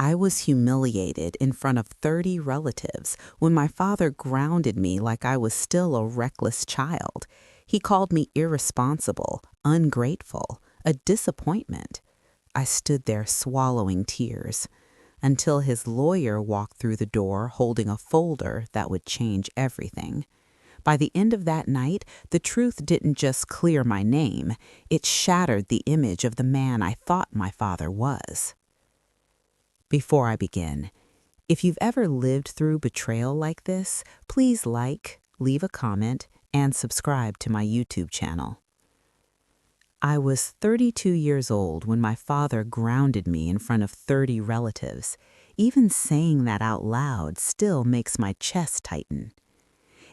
I was humiliated in front of 30 relatives when my father grounded me like I was still a reckless child. He called me irresponsible, ungrateful, a disappointment. I stood there swallowing tears until his lawyer walked through the door holding a folder that would change everything. By the end of that night, the truth didn't just clear my name, it shattered the image of the man I thought my father was. Before I begin, if you've ever lived through betrayal like this, please like, leave a comment, and subscribe to my YouTube channel. I was 32 years old when my father grounded me in front of 30 relatives. Even saying that out loud still makes my chest tighten.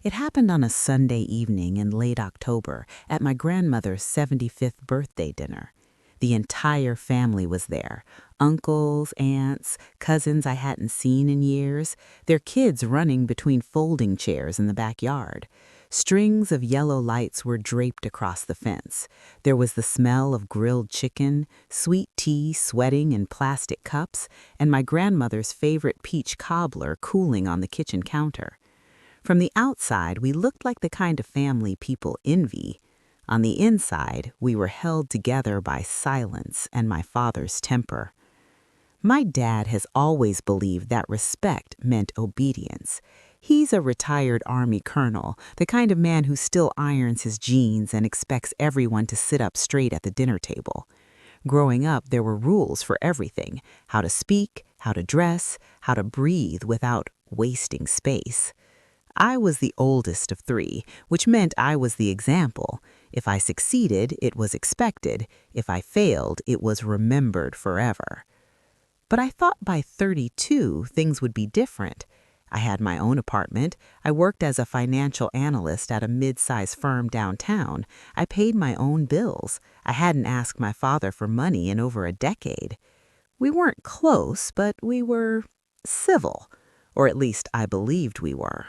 It happened on a Sunday evening in late October at my grandmother's 75th birthday dinner. The entire family was there. Uncles, aunts, cousins I hadn't seen in years, their kids running between folding chairs in the backyard. Strings of yellow lights were draped across the fence. There was the smell of grilled chicken, sweet tea sweating in plastic cups, and my grandmother's favorite peach cobbler cooling on the kitchen counter. From the outside, we looked like the kind of family people envy. On the inside, we were held together by silence and my father's temper. My dad has always believed that respect meant obedience. He's a retired Army colonel, the kind of man who still irons his jeans and expects everyone to sit up straight at the dinner table. Growing up, there were rules for everything: how to speak, how to dress, how to breathe without wasting space. I was the oldest of three, which meant I was the example. If I succeeded, it was expected. If I failed, it was remembered forever. But I thought by 32, things would be different. I had my own apartment. I worked as a financial analyst at a mid-sized firm downtown. I paid my own bills. I hadn't asked my father for money in over a decade. We weren't close, but we were civil, or at least I believed we were.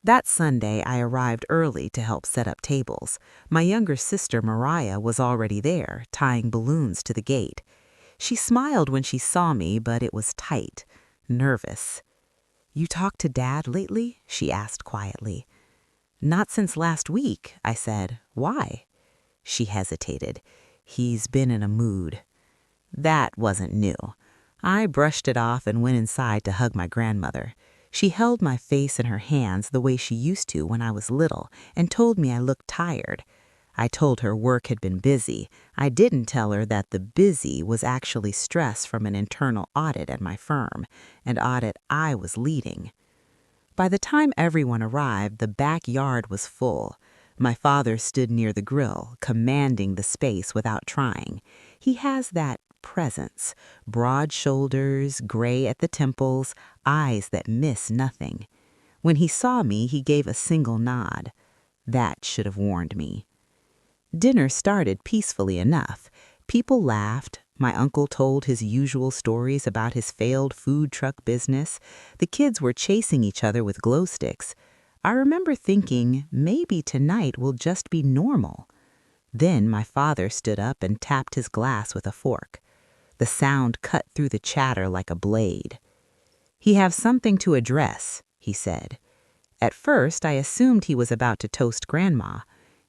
That Sunday, I arrived early to help set up tables. My younger sister, Mariah, was already there, tying balloons to the gate. She smiled when she saw me, but it was tight, nervous. "You talked to Dad lately?" she asked quietly. "Not since last week," I said. "Why?" She hesitated. "He's been in a mood." That wasn't new. I brushed it off and went inside to hug my grandmother. She held my face in her hands the way she used to when I was little and told me I looked tired. I told her work had been busy. I didn't tell her that the busy was actually stress from an internal audit at my firm, an audit I was leading. By the time everyone arrived, the backyard was full. My father stood near the grill, commanding the space without trying. He has that presence, broad shoulders, gray at the temples, eyes that miss nothing. When he saw me, he gave a single nod. That should have warned me. Dinner started peacefully enough. People laughed. My uncle told his usual stories about his failed food truck business. The kids were chasing each other with glow sticks. I remember thinking, maybe tonight will just be normal. Then my father stood up and tapped his glass with a fork. The sound cut through the chatter like a blade. "He have something to address," he said. At first, I assumed he was about to toast Grandma.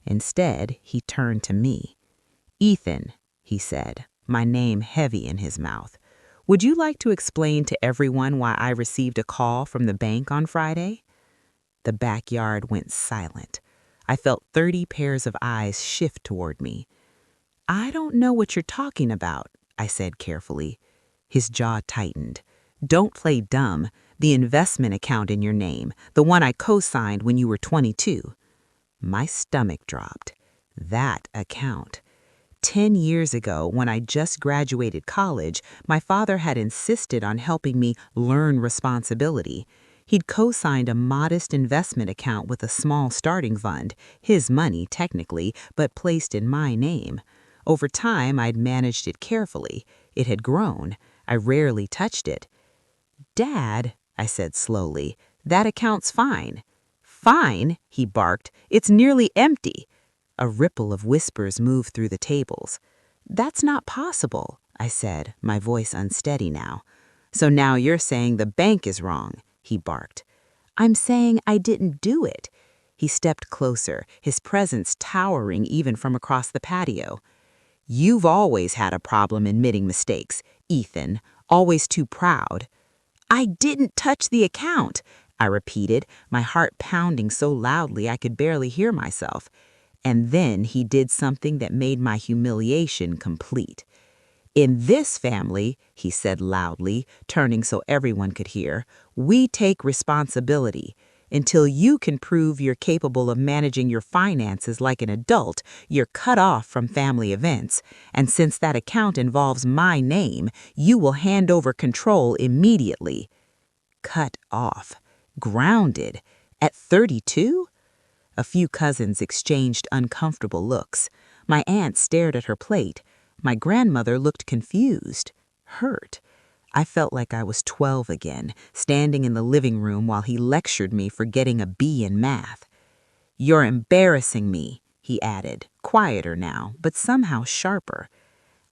Instead, he turned to me. "Ethan," he said, my name heavy in his mouth, "would you like to explain to everyone why I received a call from the bank on Friday?" The backyard went silent. I felt 30 pairs of eyes shift toward me. "I don't know what you're talking about," I said carefully. His jaw tightened. "Don't play dumb. The investment account in your name, the one I co-signed when you were 22. My stomach dropped. That account. 10 years ago, when I just graduated college, my father had insisted on helping me learn responsibility. He'd co-signed a modest investment account with a small starting fund, his money technically, but placed in my name. Over time, I'd managed it carefully. It had grown. I rarely touched it. "Dad," I said slowly, "that account's fine." "Fine?" he barked. "It's nearly empty." A ripple of whispers moved through the tables. "That's not possible," I said, my voice unsteady now. So now you're saying the bank is wrong, he barked. I'm saying I didn't do it. He stepped closer, his presence towering even from across the patio. You've always had a problem admitting mistakes, Ethan, always too proud. I didn't touch the account, I repeated, my heart pounding so loudly I could barely hear myself. And then he did something that made my humiliation complete. In this family, he said loudly, turning so everyone could hear, we take responsibility. Until you can prove you're capable of managing your finances like an adult, you're cut off from family events. And since that account involves my name, you will hand over control immediately. Cut off. Grounded. At 32? A few cousins exchanged uncomfortable looks. My aunt stared at her plate. My grandmother looked confused, hurt. I felt like I was 12 again, standing in the living room while he lectured me for getting a B in math. You're embarrassing me, he added, quieter now, but somehow sharper.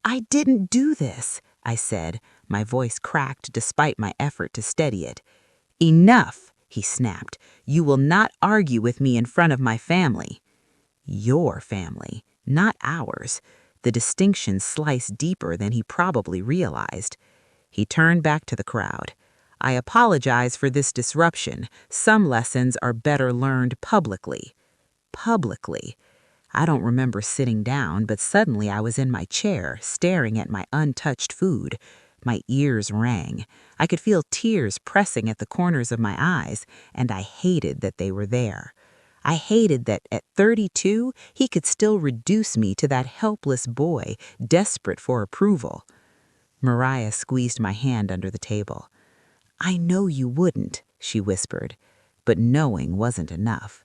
I didn't do this, I said, my voice cracked despite my effort to steady it. Enough, he snapped. You will not argue with me in front of my family. Your family, not ours. The distinction sliced deeper than he probably realized. He turned back to the crowd. I apologize for this disruption. Some lessons are better learned publicly. Publicly. I don't remember sitting down, but suddenly I was in my chair, staring at my untouched food. My ears rang. I could feel tears pressing at the corners of my eyes, and I hated that they were there. I hated that at 32, he could still reduce me to that helpless boy, desperate for approval. Mariah squeezed my hand under the table. I know you wouldn't, she whispered, but knowing wasn't enough.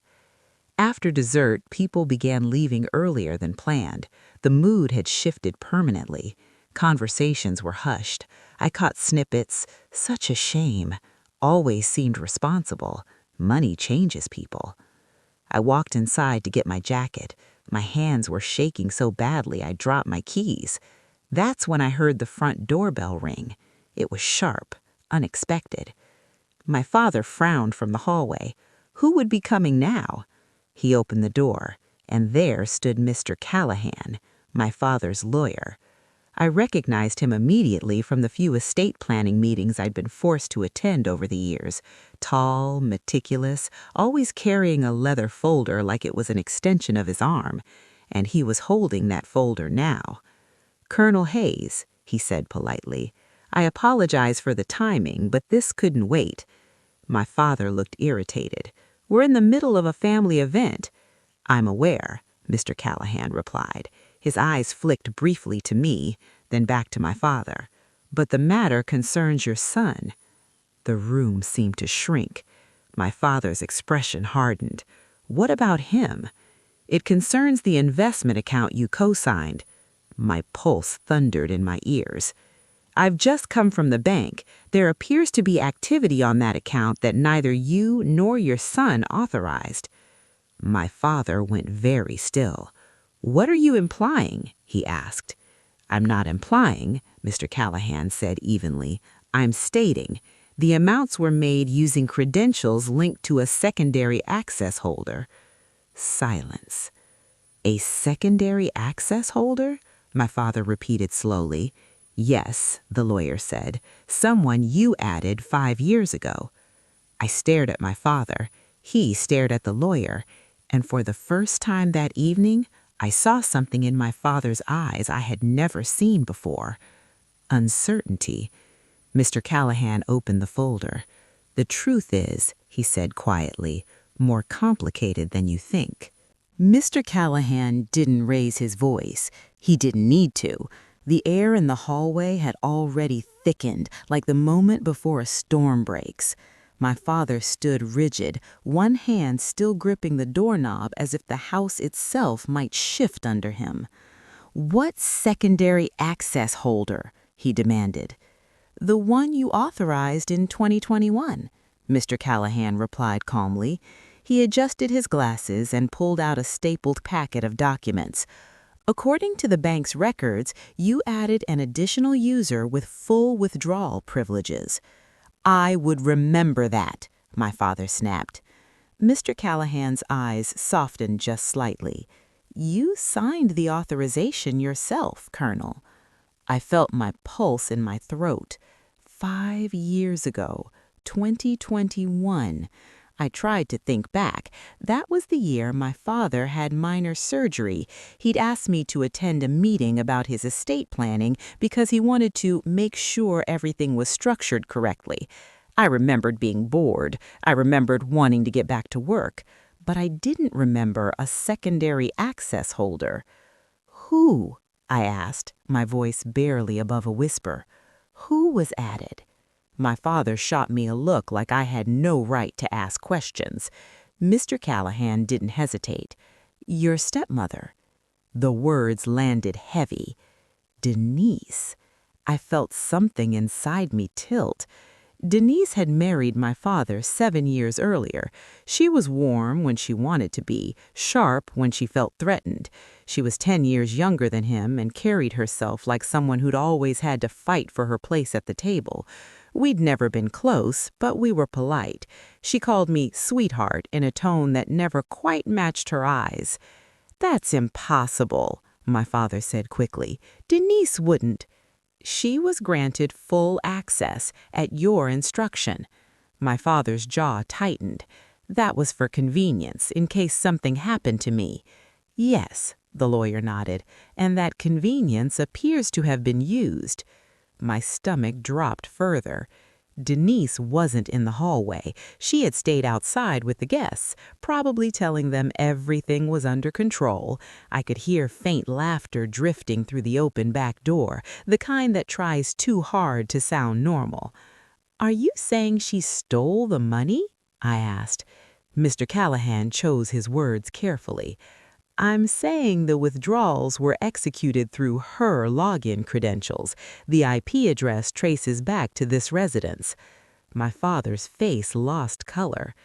After dessert, people began leaving earlier than planned. The mood had shifted permanently. Conversations were hushed. I caught snippets. Such a shame. Always seemed responsible. Money changes people. I walked inside to get my jacket. My hands were shaking so badly I dropped my keys. That's when I heard the front doorbell ring. It was sharp, unexpected. My father frowned from the hallway. Who would be coming now? He opened the door, and there stood Mr. Callahan, my father's lawyer. I recognized him immediately from the few estate planning meetings I'd been forced to attend over the years. Tall, meticulous, always carrying a leather folder like it was an extension of his arm, and he was holding that folder now. Colonel Hayes, he said politely, I apologize for the timing, but this couldn't wait. My father looked irritated. We're in the middle of a family event. I'm aware, Mr. Callahan replied. His eyes flicked briefly to me, then back to my father. But the matter concerns your son. The room seemed to shrink. My father's expression hardened. What about him? It concerns the investment account you co-signed. My pulse thundered in my ears. I've just come from the bank. There appears to be activity on that account that neither you nor your son authorized. My father went very still. What are you implying? He asked. I'm not implying, Mr. Callahan said evenly. I'm stating the amounts were made using credentials linked to a secondary access holder. Silence. A secondary access holder? My father repeated slowly. Yes, the lawyer said. Someone you added 5 years ago. I stared at my father. He stared at the lawyer. And for the first time that evening, I saw something in my father's eyes I had never seen before. Uncertainty. Mr. Callahan opened the folder. The truth is, he said quietly, more complicated than you think. Mr. Callahan didn't raise his voice. He didn't need to. The air in the hallway had already thickened, like the moment before a storm breaks. My father stood rigid, one hand still gripping the doorknob as if the house itself might shift under him. What secondary access holder? He demanded. The one you authorized in 2021, Mr. Callahan replied calmly. He adjusted his glasses and pulled out a stapled packet of documents. According to the bank's records, you added an additional user with full withdrawal privileges. I would remember that, my father snapped. Mr. Callahan's eyes softened just slightly. You signed the authorization yourself, Colonel. I felt my pulse in my throat. 5 years ago, 2021. I tried to think back. That was the year my father had minor surgery. He'd asked me to attend a meeting about his estate planning because he wanted to make sure everything was structured correctly. I remembered being bored. I remembered wanting to get back to work. But I didn't remember a secondary access holder. Who? I asked, my voice barely above a whisper. Who was added? My father shot me a look like I had no right to ask questions. Mr. Callahan didn't hesitate. Your stepmother. The words landed heavy. Denise. I felt something inside me tilt. Denise had married my father 7 years earlier. She was warm when she wanted to be, sharp when she felt threatened. She was 10 years younger than him and carried herself like someone who'd always had to fight for her place at the table. We'd never been close, but we were polite. She called me sweetheart in a tone that never quite matched her eyes. That's impossible, my father said quickly. Denise wouldn't. She was granted full access at your instruction. My father's jaw tightened. That was for convenience, in case something happened to me. Yes, the lawyer nodded, and that convenience appears to have been used. My stomach dropped further. Denise wasn't in the hallway. She had stayed outside with the guests, probably telling them everything was under control. I could hear faint laughter drifting through the open back door, the kind that tries too hard to sound normal. Are you saying she stole the money? I asked. Mr. Callahan chose his words carefully. I'm saying the withdrawals were executed through her login credentials. The IP address traces back to this residence. My father's face lost color.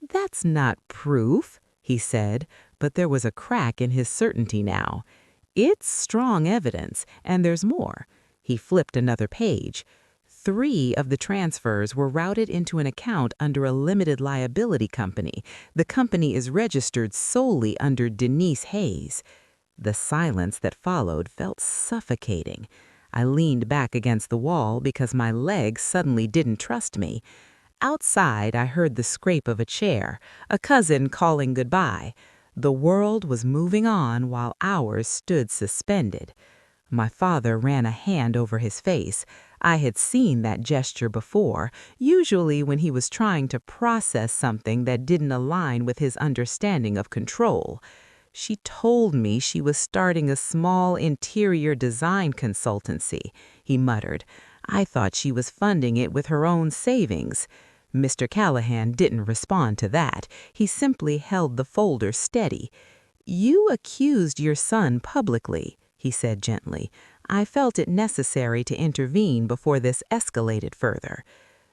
That's not proof, he said, but there was a crack in his certainty now. It's strong evidence, and there's more. He flipped another page. 3 of the transfers were routed into an account under a limited liability company. The company is registered solely under Denise Hayes. The silence that followed felt suffocating. I leaned back against the wall because my legs suddenly didn't trust me. Outside, I heard the scrape of a chair, a cousin calling goodbye. The world was moving on while ours stood suspended. My father ran a hand over his face. I had seen that gesture before, usually when he was trying to process something that didn't align with his understanding of control. She told me she was starting a small interior design consultancy, he muttered. I thought she was funding it with her own savings. Mr. Callahan didn't respond to that. He simply held the folder steady. You accused your son publicly, he said gently. I felt it necessary to intervene before this escalated further.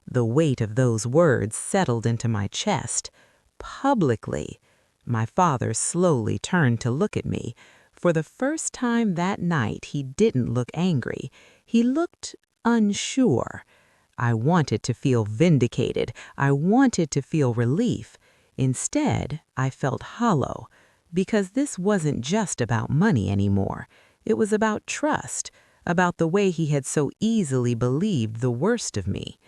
The weight of those words settled into my chest. Publicly. My father slowly turned to look at me. For the first time that night, he didn't look angry. He looked unsure. I wanted to feel vindicated. I wanted to feel relief. Instead, I felt hollow. Because this wasn't just about money anymore. It was about trust, about the way he had so easily believed the worst of me.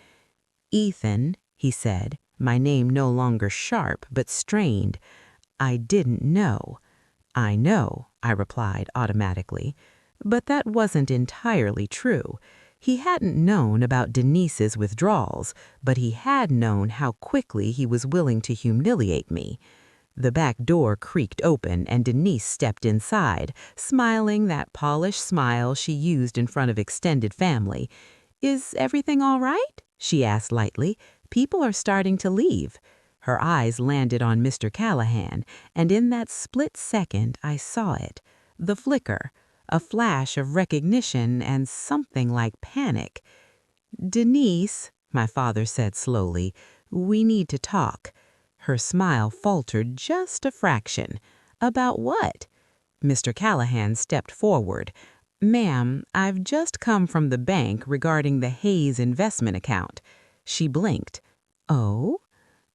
Ethan, he said, my name no longer sharp but strained. I didn't know. I know, I replied automatically. But that wasn't entirely true. He hadn't known about Denise's withdrawals, but he had known how quickly he was willing to humiliate me. The back door creaked open and Denise stepped inside, smiling that polished smile she used in front of extended family. Is everything all right? She asked lightly. People are starting to leave. Her eyes landed on Mr. Callahan, and in that split second I saw it. The flicker, a flash of recognition and something like panic. Denise, my father said slowly, we need to talk. Her smile faltered just a fraction. About what? Mr. Callahan stepped forward. "Ma'am, I've just come from the bank regarding the Hayes investment account." She blinked. "Oh?"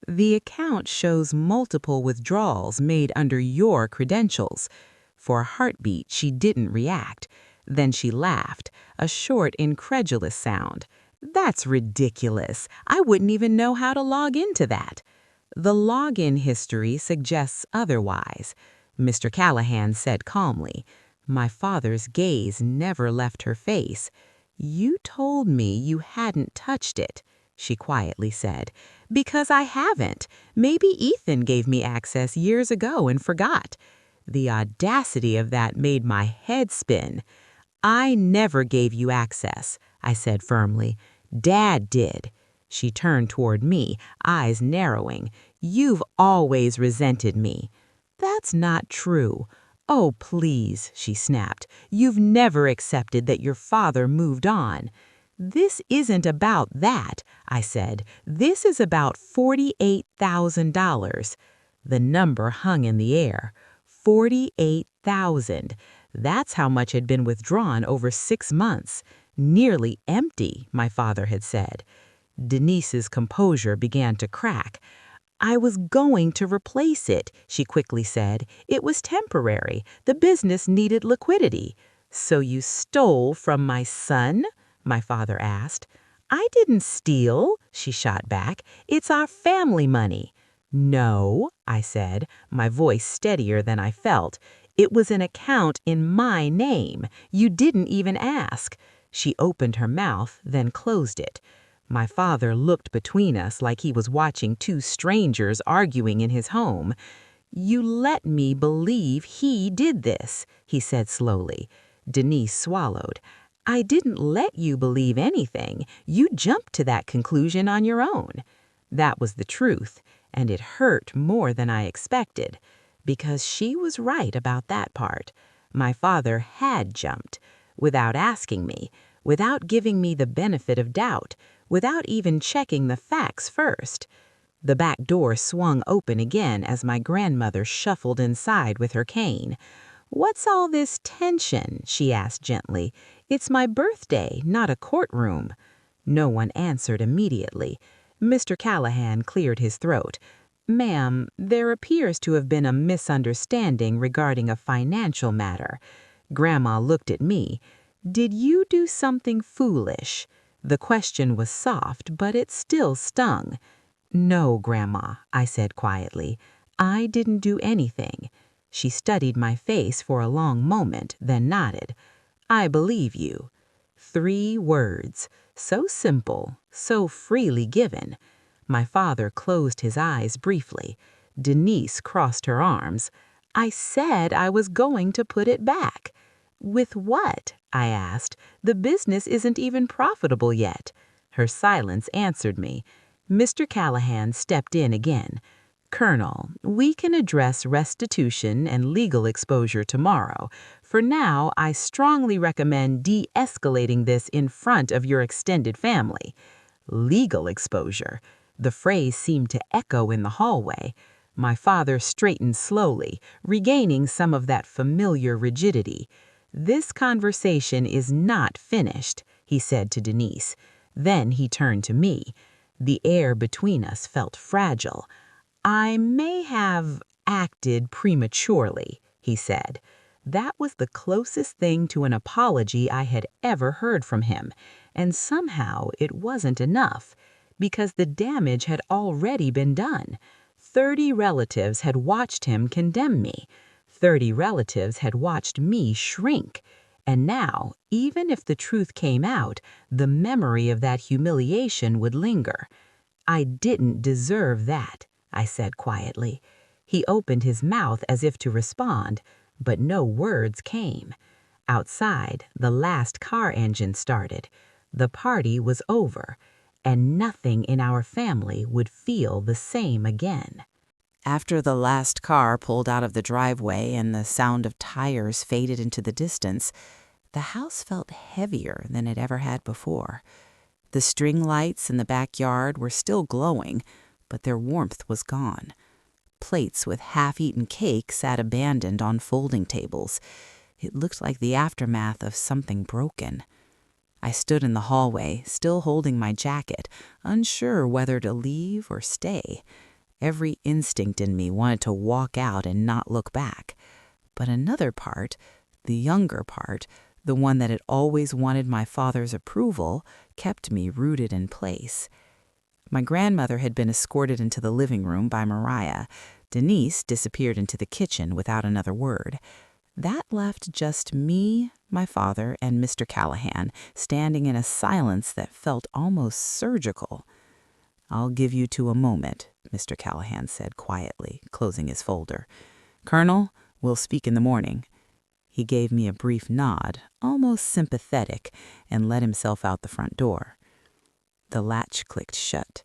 "The account shows multiple withdrawals made under your credentials." For a heartbeat, she didn't react. Then she laughed, a short, incredulous sound. "That's ridiculous. I wouldn't even know how to log into that." "The login history suggests otherwise," Mr. Callahan said calmly. My father's gaze never left her face. "You told me you hadn't touched it," she quietly said. "Because I haven't. Maybe Ethan gave me access years ago and forgot." The audacity of that made my head spin. "I never gave you access," I said firmly. "Dad did." She turned toward me, eyes narrowing. "You've always resented me." "That's not true." "Oh, please," she snapped. "You've never accepted that your father moved on." "This isn't about that," I said. "This is about $48,000. The number hung in the air. 48,000. That's how much had been withdrawn over 6 months. Nearly empty, my father had said. Denise's composure began to crack. "I was going to replace it," she quickly said. "It was temporary. The business needed liquidity." "So you stole from my son?" my father asked. "I didn't steal," she shot back. "It's our family money." "No," I said, my voice steadier than I felt. "It was an account in my name. You didn't even ask." She opened her mouth, then closed it. My father looked between us like he was watching two strangers arguing in his home. "You let me believe he did this," he said slowly. Denise swallowed. "I didn't let you believe anything. You jumped to that conclusion on your own." That was the truth, and it hurt more than I expected, because she was right about that part. My father had jumped, without asking me, without giving me the benefit of doubt, without even checking the facts first. The back door swung open again as my grandmother shuffled inside with her cane. "What's all this tension?" she asked gently. "It's my birthday, not a courtroom." No one answered immediately. Mr. Callahan cleared his throat. "Ma'am, there appears to have been a misunderstanding regarding a financial matter." Grandma looked at me. "Did you do something foolish?" The question was soft, but it still stung. "No, Grandma," I said quietly. "I didn't do anything." She studied my face for a long moment, then nodded. "I believe you." 3 words, so simple, so freely given. My father closed his eyes briefly. Denise crossed her arms. "I said I was going to put it back." "With what?" I asked. "The business isn't even profitable yet." Her silence answered me. Mr. Callahan stepped in again. "Colonel, we can address restitution and legal exposure tomorrow. For now, I strongly recommend de-escalating this in front of your extended family." Legal exposure. The phrase seemed to echo in the hallway. My father straightened slowly, regaining some of that familiar rigidity. "This conversation is not finished," he said to Denise. Then he turned to me. The air between us felt fragile. "I may have acted prematurely," he said. That was the closest thing to an apology I had ever heard from him, and somehow it wasn't enough, because the damage had already been done. 30 relatives had watched him condemn me. 30 relatives had watched me shrink. And now, even if the truth came out, the memory of that humiliation would linger. "I didn't deserve that," I said quietly. He opened his mouth as if to respond, but no words came. Outside, the last car engine started. The party was over, and nothing in our family would feel the same again. After the last car pulled out of the driveway and the sound of tires faded into the distance, the house felt heavier than it ever had before. The string lights in the backyard were still glowing, but their warmth was gone. plates with half-eaten cake sat abandoned on folding tables. It looked like the aftermath of something broken. I stood in the hallway, still holding my jacket, unsure whether to leave or stay. Every instinct in me wanted to walk out and not look back. But another part, the younger part, the one that had always wanted my father's approval, kept me rooted in place. My grandmother had been escorted into the living room by Mariah. Denise disappeared into the kitchen without another word. That left just me, my father, and Mr. Callahan, standing in a silence that felt almost surgical. "I'll give you two a moment," Mr. Callahan said quietly, closing his folder. "Colonel, we'll speak in the morning." He gave me a brief nod, almost sympathetic, and let himself out the front door. The latch clicked shut.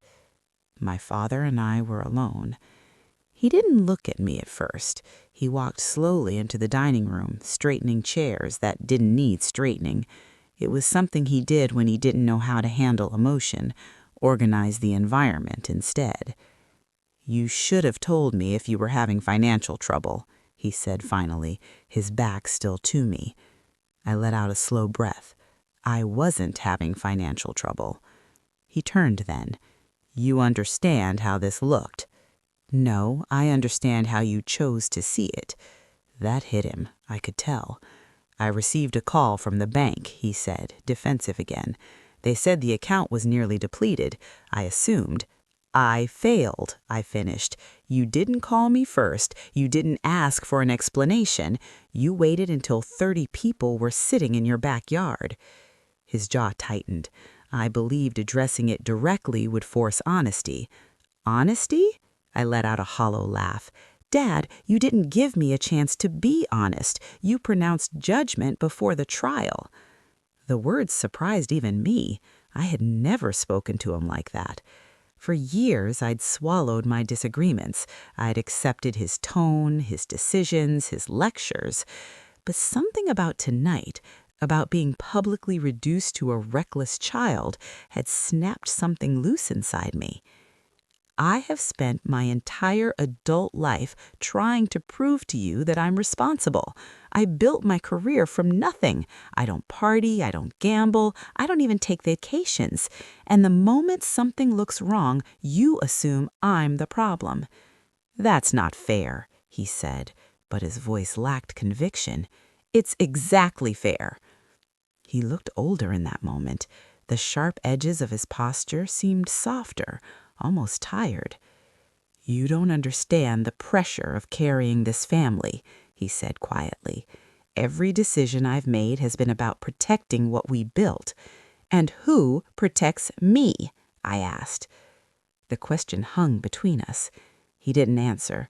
My father and I were alone. He didn't look at me at first. He walked slowly into the dining room, straightening chairs that didn't need straightening. It was something he did when he didn't know how to handle emotion, organize the environment instead. "You should have told me if you were having financial trouble," he said finally, his back still to me. I let out a slow breath. I wasn't having financial trouble. He turned then. "You understand how this looked?" "No, I understand how you chose to see it." That hit him, I could tell. "I received a call from the bank," he said, defensive again. "They said the account was nearly depleted. I assumed." "I failed," I finished. "You didn't call me first. You didn't ask for an explanation. You waited until 30 people were sitting in your backyard." His jaw tightened. I believed addressing it directly would force honesty. "Honesty?" I let out a hollow laugh. "Dad, you didn't give me a chance to be honest. You pronounced judgment before the trial." The words surprised even me. I had never spoken to him like that. For years, I'd swallowed my disagreements. I'd accepted his tone, his decisions, his lectures. But something about tonight, about being publicly reduced to a reckless child, had snapped something loose inside me. "I have spent my entire adult life trying to prove to you that I'm responsible. I built my career from nothing. I don't party, I don't gamble, I don't even take vacations. And the moment something looks wrong, you assume I'm the problem." "That's not fair," he said, but his voice lacked conviction. "It's exactly fair." He looked older in that moment. The sharp edges of his posture seemed softer, almost tired. "You don't understand the pressure of carrying this family," he said quietly. "Every decision I've made has been about protecting what we built." "And who protects me?" I asked. The question hung between us. He didn't answer.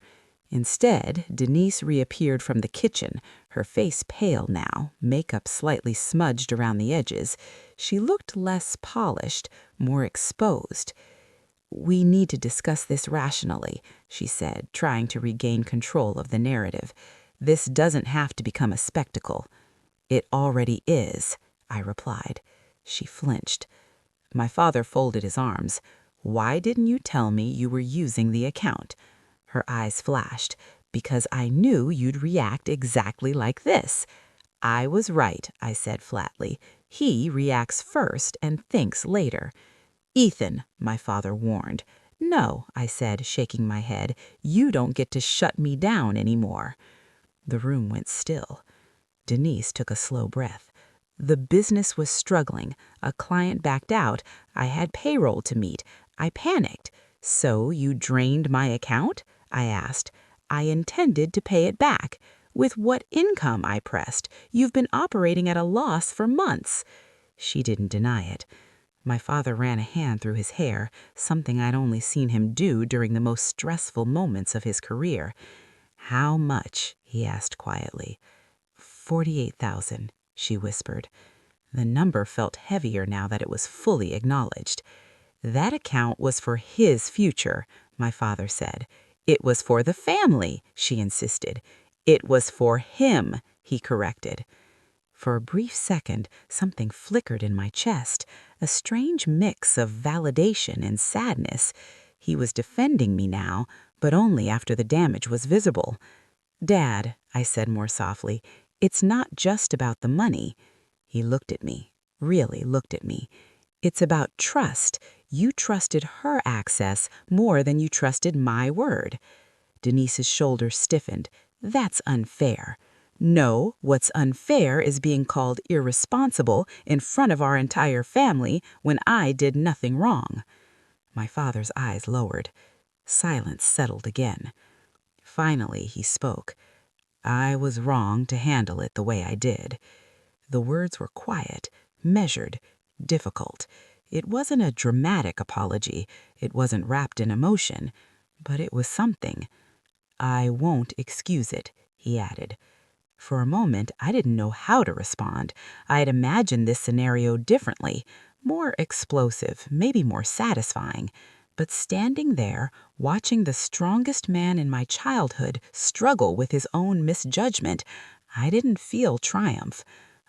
Instead, Denise reappeared from the kitchen, her face pale now, makeup slightly smudged around the edges. She looked less polished, more exposed. "We need to discuss this rationally," she said, trying to regain control of the narrative. "This doesn't have to become a spectacle." "It already is," I replied. She flinched. My father folded his arms. "Why didn't you tell me you were using the account?" Her eyes flashed. "Because I knew you'd react exactly like this." "I was right," I said flatly. "He reacts first and thinks later." "Ethan," my father warned. "No," I said, shaking my head. "You don't get to shut me down anymore." The room went still. Denise took a slow breath. "The business was struggling. A client backed out. I had payroll to meet. I panicked." "So you drained my account?" I asked. "I intended to pay it back." "With what income?" I pressed. "You've been operating at a loss for months." She didn't deny it. My father ran a hand through his hair, something I'd only seen him do during the most stressful moments of his career. "How much?" he asked quietly. 48,000, she whispered. The number felt heavier now that it was fully acknowledged. "That account was for his future," my father said. "It was for the family," she insisted. "It was for him," he corrected. For a brief second, something flickered in my chest, a strange mix of validation and sadness. He was defending me now, but only after the damage was visible. "Dad," I said more softly, "it's not just about the money." He looked at me, really looked at me. "It's about trust. You trusted her access more than you trusted my word." Denise's shoulders stiffened. "That's unfair." "No, what's unfair is being called irresponsible in front of our entire family when I did nothing wrong." My father's eyes lowered. Silence settled again. Finally, he spoke. "I was wrong to handle it the way I did." The words were quiet, measured, difficult. It wasn't a dramatic apology. It wasn't wrapped in emotion. But it was something. "I won't excuse it," he added. For a moment, I didn't know how to respond. I had imagined this scenario differently, more explosive, maybe more satisfying. But standing there, watching the strongest man in my childhood struggle with his own misjudgment, I didn't feel triumph.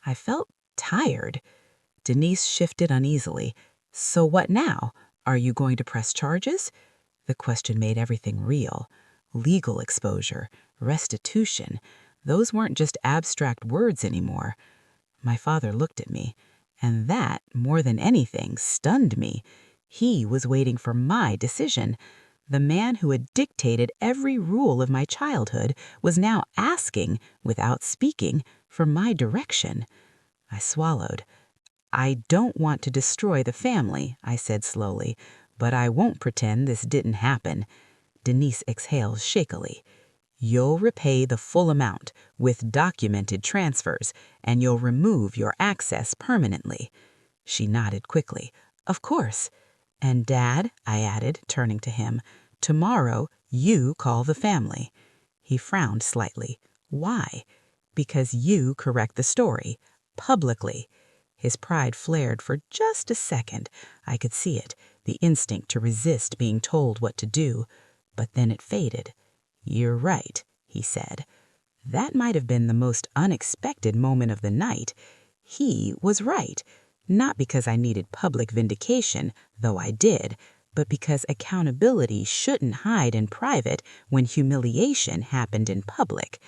I felt tired. Denise shifted uneasily. "So what now? Are you going to press charges?" The question made everything real. Legal exposure, restitution. Those weren't just abstract words anymore. My father looked at me, and that, more than anything, stunned me. He was waiting for my decision. The man who had dictated every rule of my childhood was now asking, without speaking, for my direction. I swallowed. "I don't want to destroy the family," I said slowly, "but I won't pretend this didn't happen." Denise exhaled shakily. "You'll repay the full amount with documented transfers, and you'll remove your access permanently." She nodded quickly. "Of course." "And Dad," I added, turning to him, "tomorrow you call the family." He frowned slightly. "Why?" "Because you correct the story. Publicly." His pride flared for just a second. I could see it, the instinct to resist being told what to do. But then it faded. "You're right," he said. That might have been the most unexpected moment of the night. He was right. Not because I needed public vindication, though I did, but because accountability shouldn't hide in private when humiliation happened in public.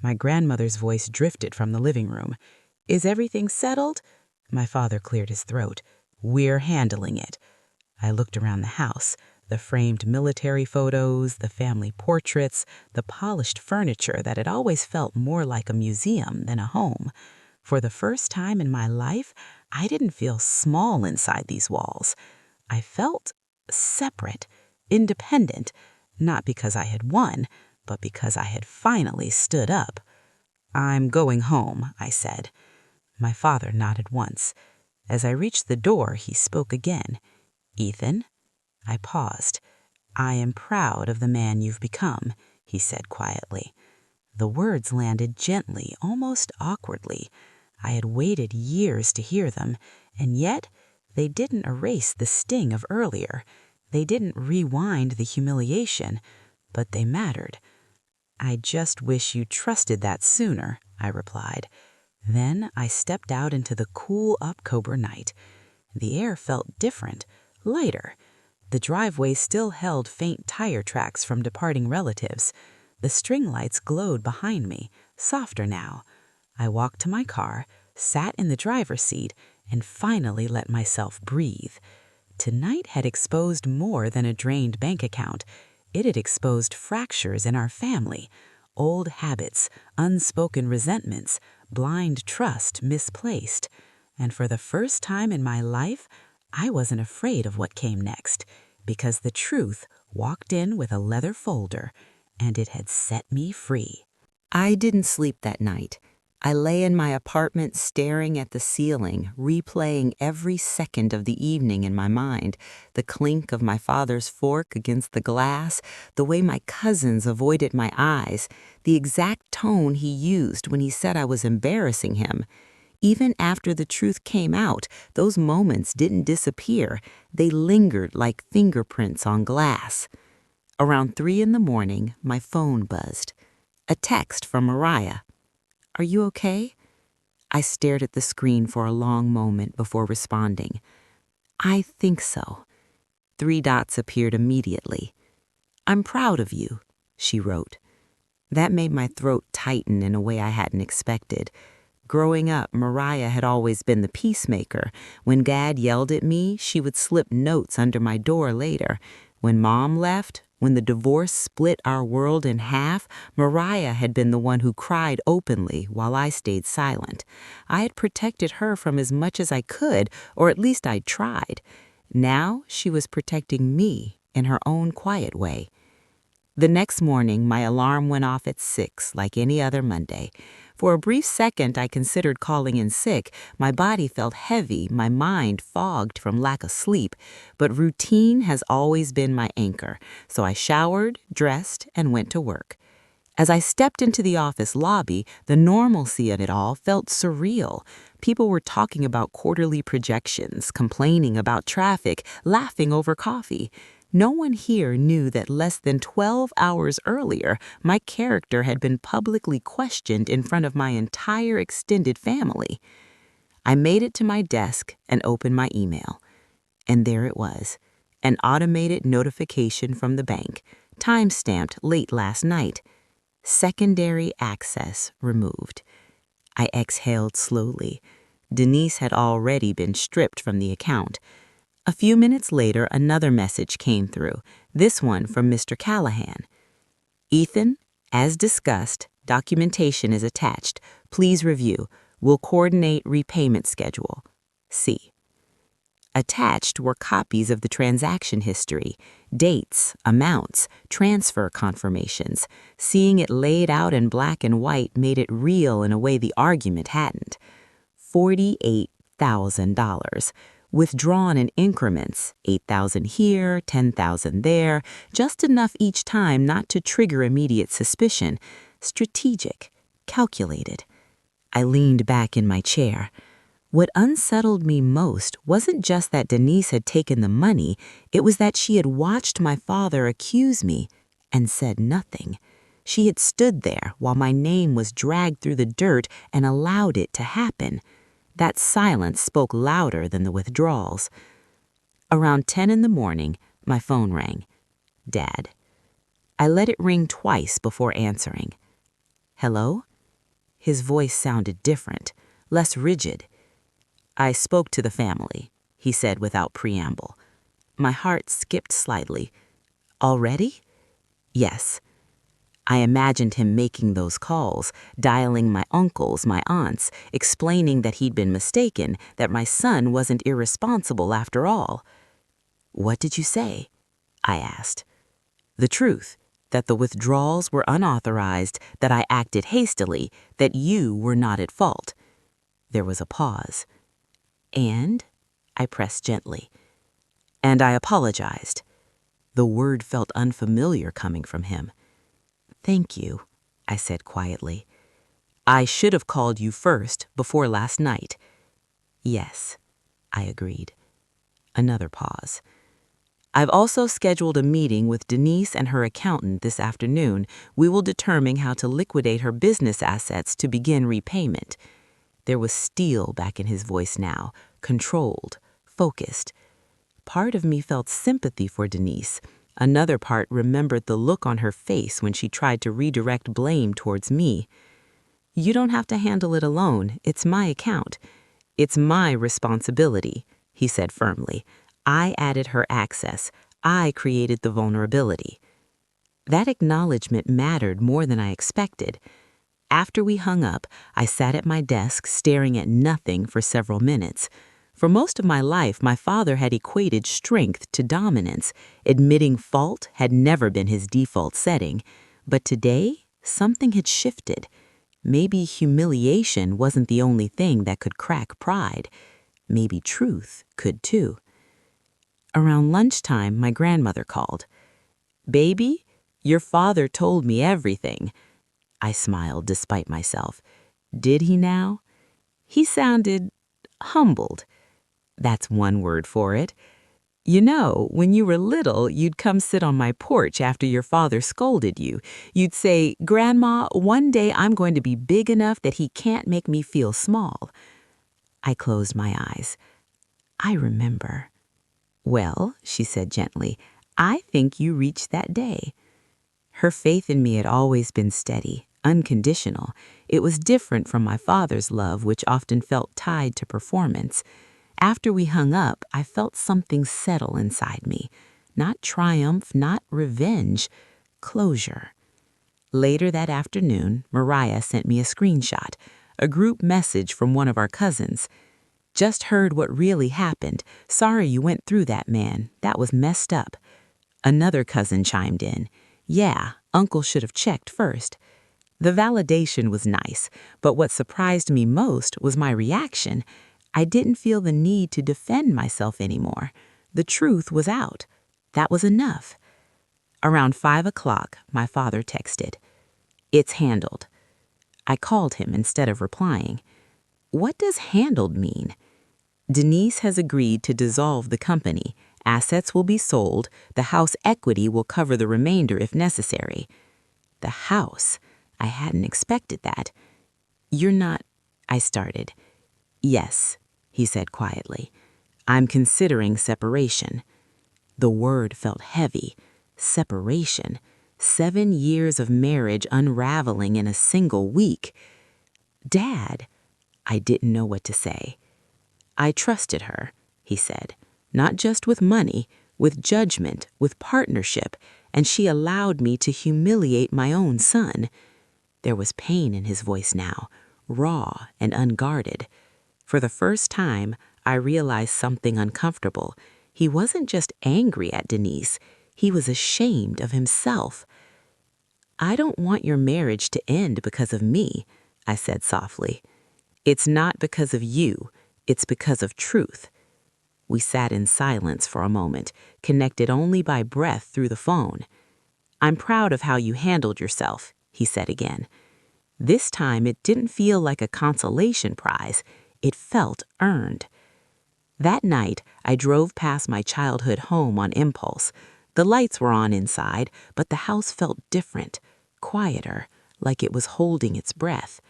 My grandmother's voice drifted from the living room. "Is everything settled?" My father cleared his throat. "We're handling it." I looked around the house. The framed military photos, the family portraits, the polished furniture that had always felt more like a museum than a home. For the first time in my life, I didn't feel small inside these walls. I felt separate, independent, not because I had won, but because I had finally stood up. "I'm going home," I said. My father nodded once. As I reached the door, he spoke again. "Ethan?" I paused. "I am proud of the man you've become," he said quietly. The words landed gently, almost awkwardly. I had waited years to hear them, and yet they didn't erase the sting of earlier. They didn't rewind the humiliation, but they mattered. "I just wish you trusted that sooner," I replied. Then I stepped out into the cool October night. The air felt different, lighter. The driveway still held faint tire tracks from departing relatives. The string lights glowed behind me, softer now. I walked to my car, sat in the driver's seat, and finally let myself breathe. Tonight had exposed more than a drained bank account. It had exposed fractures in our family, old habits, unspoken resentments, blind trust misplaced. And for the first time in my life, I wasn't afraid of what came next, because the truth walked in with a leather folder, and it had set me free. I didn't sleep that night. I lay in my apartment staring at the ceiling, replaying every second of the evening in my mind, the clink of my father's fork against the glass, the way my cousins avoided my eyes, the exact tone he used when he said I was embarrassing him. Even after the truth came out, those moments didn't disappear. They lingered like fingerprints on glass. Around 3 in the morning, my phone buzzed. A text from Mariah. "Are you okay?" I stared at the screen for a long moment before responding. "I think so." 3 dots appeared immediately. "I'm proud of you," she wrote. That made my throat tighten in a way I hadn't expected. Growing up, Mariah had always been the peacemaker. When Dad yelled at me, she would slip notes under my door later. When Mom left, when the divorce split our world in half, Mariah had been the one who cried openly while I stayed silent. I had protected her from as much as I could, or at least I'd tried. Now she was protecting me in her own quiet way. The next morning, my alarm went off at 6, like any other Monday. For a brief second, I considered calling in sick. My body felt heavy, my mind fogged from lack of sleep. But routine has always been my anchor, so I showered, dressed, and went to work. As I stepped into the office lobby, the normalcy of it all felt surreal. People were talking about quarterly projections, complaining about traffic, laughing over coffee. No one here knew that less than 12 hours earlier, my character had been publicly questioned in front of my entire extended family. I made it to my desk and opened my email. And there it was, an automated notification from the bank, time-stamped late last night. Secondary access removed. I exhaled slowly. Denise had already been stripped from the account. A few minutes later, another message came through, this one from Mr. Callahan. "Ethan, as discussed, documentation is attached. Please review. We'll coordinate repayment schedule. C." Attached were copies of the transaction history, dates, amounts, transfer confirmations. Seeing it laid out in black and white made it real in a way the argument hadn't. $48,000. Withdrawn in increments, 8,000 here, 10,000 there, just enough each time not to trigger immediate suspicion. Strategic, calculated. I leaned back in my chair. What unsettled me most wasn't just that Denise had taken the money, it was that she had watched my father accuse me and said nothing. She had stood there while my name was dragged through the dirt and allowed it to happen. That silence spoke louder than the withdrawals. Around 10 in the morning, my phone rang. Dad. I let it ring twice before answering. "Hello?" His voice sounded different, less rigid. "I spoke to the family," he said without preamble. My heart skipped slightly. "Already?" "Yes." I imagined him making those calls, dialing my uncles, my aunts, explaining that he'd been mistaken, that my son wasn't irresponsible after all. "What did you say?" I asked. "The truth, that the withdrawals were unauthorized, that I acted hastily, that you were not at fault." There was a pause. "And?" I pressed gently. "And I apologized." The word felt unfamiliar coming from him. "Thank you," I said quietly. "I should have called you first, before last night." "Yes," I agreed. Another pause. "I've also scheduled a meeting with Denise and her accountant this afternoon. We will determine how to liquidate her business assets to begin repayment." There was steel back in his voice now, controlled, focused. Part of me felt sympathy for Denise. Another part remembered the look on her face when she tried to redirect blame towards me. "You don't have to handle it alone. It's my account. It's my responsibility," he said firmly. "I added her access. I created the vulnerability." That acknowledgement mattered more than I expected. After we hung up, I sat at my desk staring at nothing for several minutes. For most of my life, my father had equated strength to dominance. Admitting fault had never been his default setting. But today, something had shifted. Maybe humiliation wasn't the only thing that could crack pride. Maybe truth could too. Around lunchtime, my grandmother called. "Baby, your father told me everything." I smiled despite myself. Did he now? He sounded humbled. That's one word for it. "You know, when you were little, you'd come sit on my porch after your father scolded you. You'd say, 'Grandma, one day I'm going to be big enough that he can't make me feel small.'" I closed my eyes. "I remember." "Well," she said gently, "I think you reached that day. Her faith in me had always been steady, unconditional. It was different from my father's love, which often felt tied to performance. After we hung up, I felt something settle inside me. Not triumph, not revenge, closure. Later that afternoon, Mariah sent me a screenshot, a group message from one of our cousins. Just heard what really happened. Sorry you went through that, man. That was messed up. Another cousin chimed in. Yeah, Uncle should have checked first. The validation was nice, but what surprised me most was my reaction. I didn't feel the need to defend myself anymore. The truth was out. That was enough. Around 5 o'clock, my father texted. It's handled. I called him instead of replying. What does handled mean? Denise has agreed to dissolve the company. Assets will be sold. The house equity will cover the remainder if necessary. The house? I hadn't expected that. You're not... I started. Yes, he said quietly. I'm considering separation. The word felt heavy. Separation. 7 years of marriage unraveling in a single week. Dad, I didn't know what to say. I trusted her, he said, not just with money, with judgment, with partnership, and she allowed me to humiliate my own son. There was pain in his voice now, raw and unguarded. For the first time, I realized something uncomfortable. He wasn't just angry at Denise. He was ashamed of himself. I don't want your marriage to end because of me, I said softly. It's not because of you. It's because of truth. We sat in silence for a moment, connected only by breath through the phone. I'm proud of how you handled yourself, he said again. This time it didn't feel like a consolation prize. It felt earned. That night, I drove past my childhood home on impulse. The lights were on inside, but the house felt different, quieter, like it was holding its breath.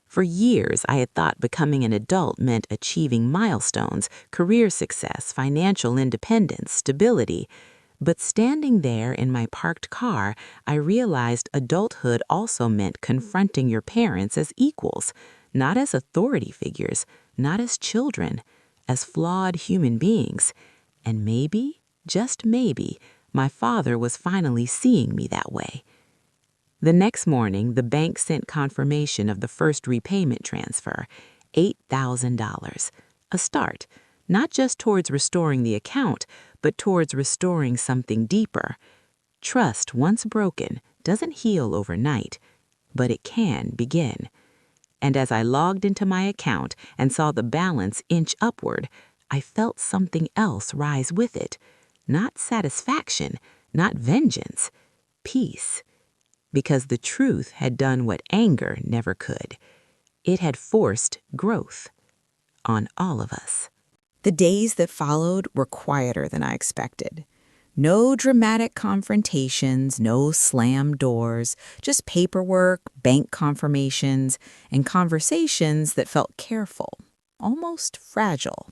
For years, I had thought becoming an adult meant achieving milestones, career success, financial independence, stability. But standing there in my parked car, I realized adulthood also meant confronting your parents as equals, not as authority figures, not as children, as flawed human beings. And maybe, just maybe, my father was finally seeing me that way. The next morning, the bank sent confirmation of the first repayment transfer, $8,000. A start, not just towards restoring the account, but towards restoring something deeper. Trust, once broken, doesn't heal overnight, but it can begin. And as I logged into my account and saw the balance inch upward, I felt something else rise with it. Not satisfaction, not vengeance, peace. Because the truth had done what anger never could. It had forced growth on all of us. The days that followed were quieter than I expected. No dramatic confrontations, no slammed doors, just paperwork, bank confirmations, and conversations that felt careful, almost fragile.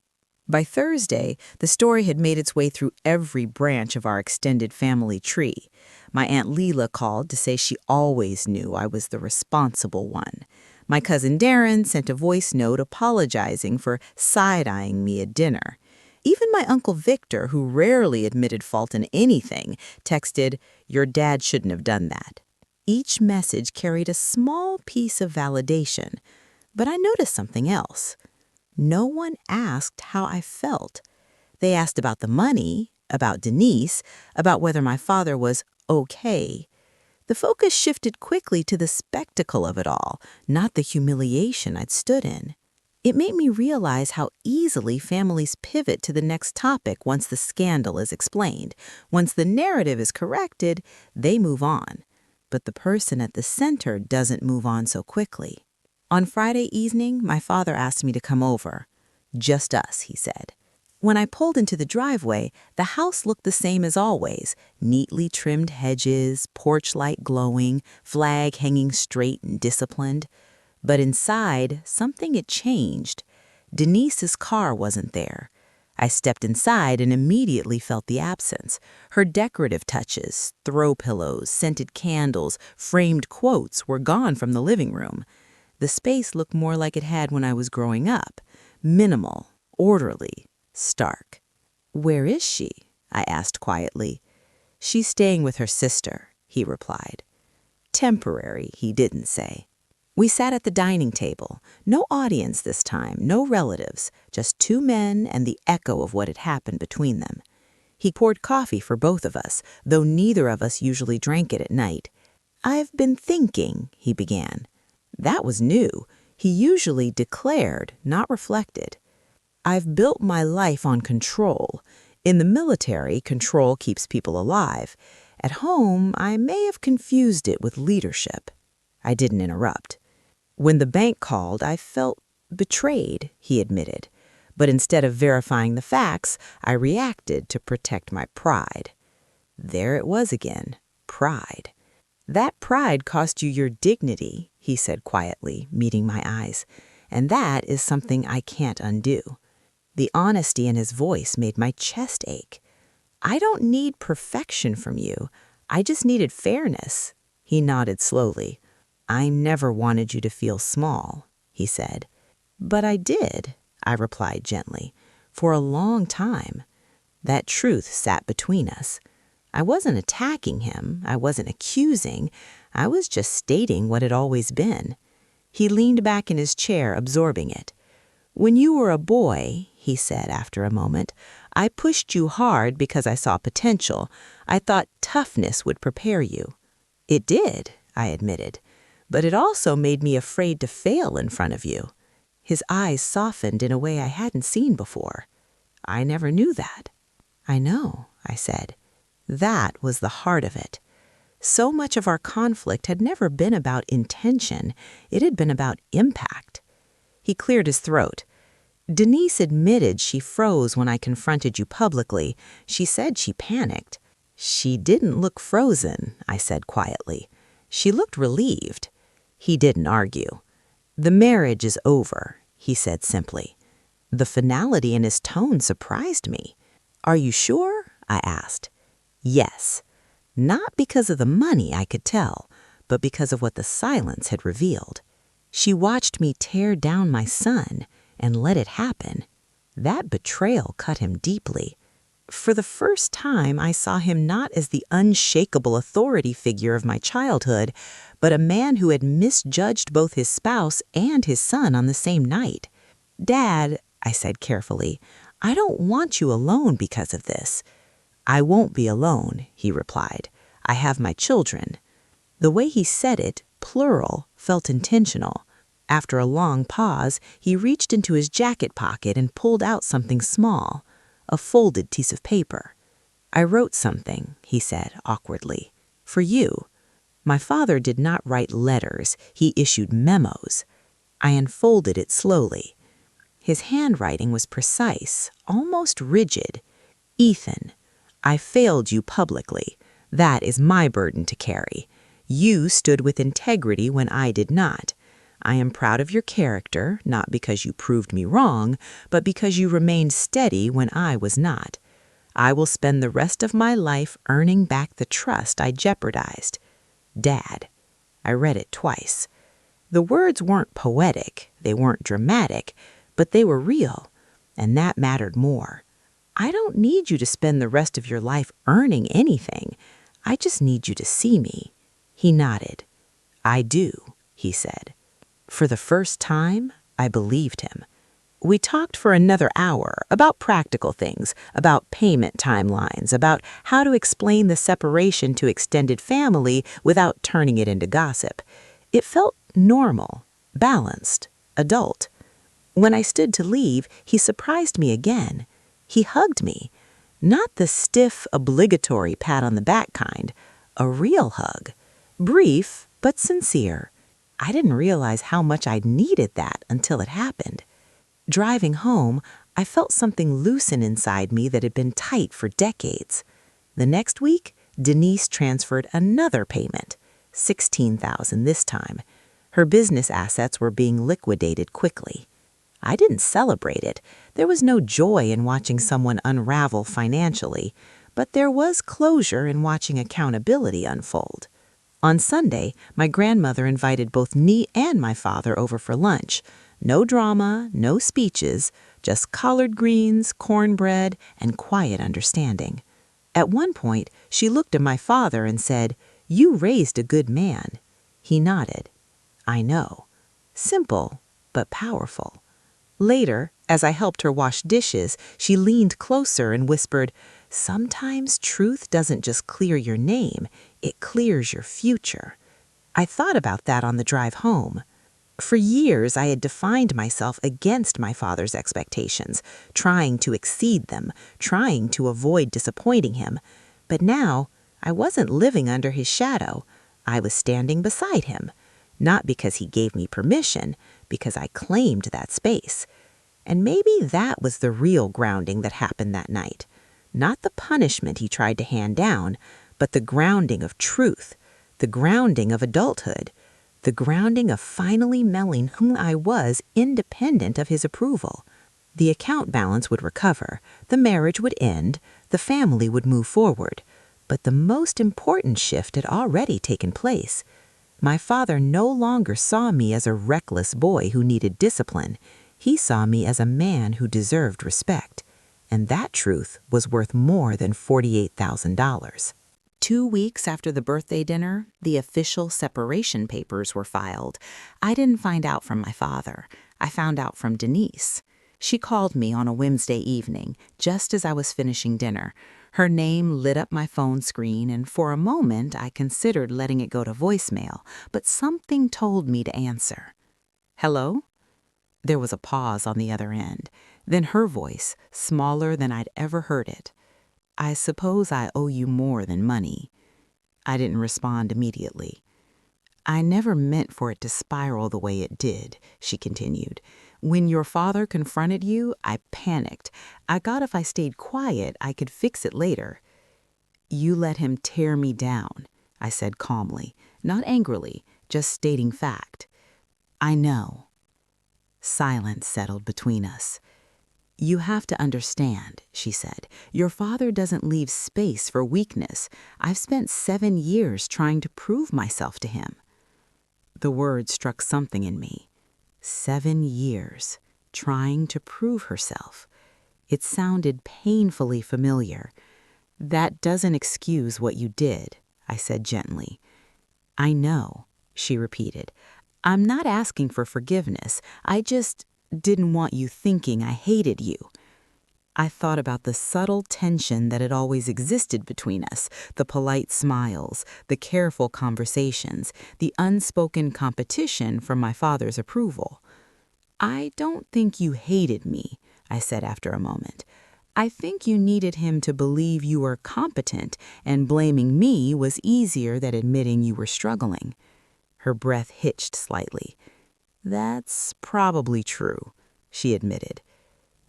By Thursday, the story had made its way through every branch of our extended family tree. My Aunt Leela called to say she always knew I was the responsible one. My cousin Darren sent a voice note apologizing for side-eyeing me at dinner. Even my Uncle Victor, who rarely admitted fault in anything, texted, "Your dad shouldn't have done that." Each message carried a small piece of validation, but I noticed something else. No one asked how I felt. They asked about the money, about Denise, about whether my father was okay. The focus shifted quickly to the spectacle of it all, not the humiliation I'd stood in. It made me realize how easily families pivot to the next topic once the scandal is explained. Once the narrative is corrected, they move on. But the person at the center doesn't move on so quickly. On Friday evening, my father asked me to come over. Just us, he said. When I pulled into the driveway, the house looked the same as always. Neatly trimmed hedges, porch light glowing, flag hanging straight and disciplined. But inside, something had changed. Denise's car wasn't there. I stepped inside and immediately felt the absence. Her decorative touches, throw pillows, scented candles, framed quotes were gone from the living room. The space looked more like it had when I was growing up. Minimal, orderly, stark. "Where is she?" I asked quietly. "She's staying with her sister," he replied. Temporary, he didn't say. We sat at the dining table. No audience this time, no relatives, just two men and the echo of what had happened between them. He poured coffee for both of us, though neither of us usually drank it at night. "I've been thinking," he began. That was new. He usually declared, not reflected. "I've built my life on control. In the military, control keeps people alive. At home, I may have confused it with leadership." I didn't interrupt. "When the bank called, I felt betrayed," he admitted. "But instead of verifying the facts, I reacted to protect my pride." There it was again, pride. "That pride cost you your dignity," he said quietly, meeting my eyes. "And that is something I can't undo." The honesty in his voice made my chest ache. "I don't need perfection from you. I just needed fairness." He nodded slowly. "I never wanted you to feel small," he said. "But I did," I replied gently, "for a long time." That truth sat between us. I wasn't attacking him. I wasn't accusing. I was just stating what had always been. He leaned back in his chair, absorbing it. "When you were a boy," he said after a moment, "I pushed you hard because I saw potential. I thought toughness would prepare you." "It did," I admitted. "But it also made me afraid to fail in front of you." His eyes softened in a way I hadn't seen before. "I never knew that." "I know," I said. That was the heart of it. So much of our conflict had never been about intention. It had been about impact. He cleared his throat. "Denise admitted she froze when I confronted you publicly. She said she panicked." "She didn't look frozen," I said quietly. "She looked relieved." He didn't argue. "The marriage is over," he said simply. The finality in his tone surprised me. "Are you sure?" I asked. "Yes." Not because of the money, I could tell, but because of what the silence had revealed. She watched me tear down my son and let it happen. That betrayal cut him deeply. For the first time, I saw him not as the unshakable authority figure of my childhood, but a man who had misjudged both his spouse and his son on the same night. "Dad," I said carefully, "I don't want you alone because of this." "I won't be alone," he replied. "I have my children." The way he said it, plural, felt intentional. After a long pause, he reached into his jacket pocket and pulled out something small, a folded piece of paper. "I wrote something," he said awkwardly, "for you." My father did not write letters, he issued memos. I unfolded it slowly. His handwriting was precise, almost rigid. "Ethan, I failed you publicly. That is my burden to carry. You stood with integrity when I did not. I am proud of your character, not because you proved me wrong, but because you remained steady when I was not. I will spend the rest of my life earning back the trust I jeopardized. Dad." I read it twice. The words weren't poetic, they weren't dramatic, but they were real, and that mattered more. "I don't need you to spend the rest of your life earning anything. I just need you to see me." He nodded. "I do," he said. For the first time, I believed him. We talked for another hour about practical things, about payment timelines, about how to explain the separation to extended family without turning it into gossip. It felt normal, balanced, adult. When I stood to leave, he surprised me again. He hugged me. Not the stiff, obligatory pat on the back kind, a real hug. Brief, but sincere. I didn't realize how much I'd needed that until it happened. Driving home, I felt something loosen inside me that had been tight for decades. The next week, Denise transferred another payment, $16,000 this time. Her business assets were being liquidated quickly. I didn't celebrate it. There was no joy in watching someone unravel financially, but there was closure in watching accountability unfold. On Sunday, my grandmother invited both me and my father over for lunch. No drama, no speeches, just collard greens, cornbread, and quiet understanding. At one point, she looked at my father and said, "You raised a good man." He nodded. "I know." Simple, but powerful. Later, as I helped her wash dishes, she leaned closer and whispered, "Sometimes truth doesn't just clear your name, it clears your future." I thought about that on the drive home. For years, I had defined myself against my father's expectations, trying to exceed them, trying to avoid disappointing him. But now, I wasn't living under his shadow. I was standing beside him. Not because he gave me permission, because I claimed that space. And maybe that was the real grounding that happened that night. Not the punishment he tried to hand down, but the grounding of truth, the grounding of adulthood, the grounding of finally melting who I was independent of his approval. The account balance would recover, the marriage would end, the family would move forward. But the most important shift had already taken place. My father no longer saw me as a reckless boy who needed discipline. He saw me as a man who deserved respect. And that truth was worth more than $48,000. 2 weeks after the birthday dinner, the official separation papers were filed. I didn't find out from my father. I found out from Denise. She called me on a Wednesday evening, just as I was finishing dinner. Her name lit up my phone screen, and for a moment I considered letting it go to voicemail, but something told me to answer. "Hello?" There was a pause on the other end. Then her voice, smaller than I'd ever heard it. "I suppose I owe you more than money." I didn't respond immediately. "I never meant for it to spiral the way it did," she continued. "When your father confronted you, I panicked. I thought if I stayed quiet, I could fix it later." "You let him tear me down," I said calmly, not angrily, just stating fact. "I know." Silence settled between us. "You have to understand," she said. "Your father doesn't leave space for weakness. I've spent 7 years trying to prove myself to him." The word struck something in me. 7 years, trying to prove herself. It sounded painfully familiar. "That doesn't excuse what you did," I said gently. "I know," she repeated. "I'm not asking for forgiveness. I just didn't want you thinking I hated you." I thought about the subtle tension that had always existed between us, the polite smiles, the careful conversations, the unspoken competition for my father's approval. "I don't think you hated me," I said after a moment. "I think you needed him to believe you were competent, and blaming me was easier than admitting you were struggling." Her breath hitched slightly. "That's probably true," she admitted.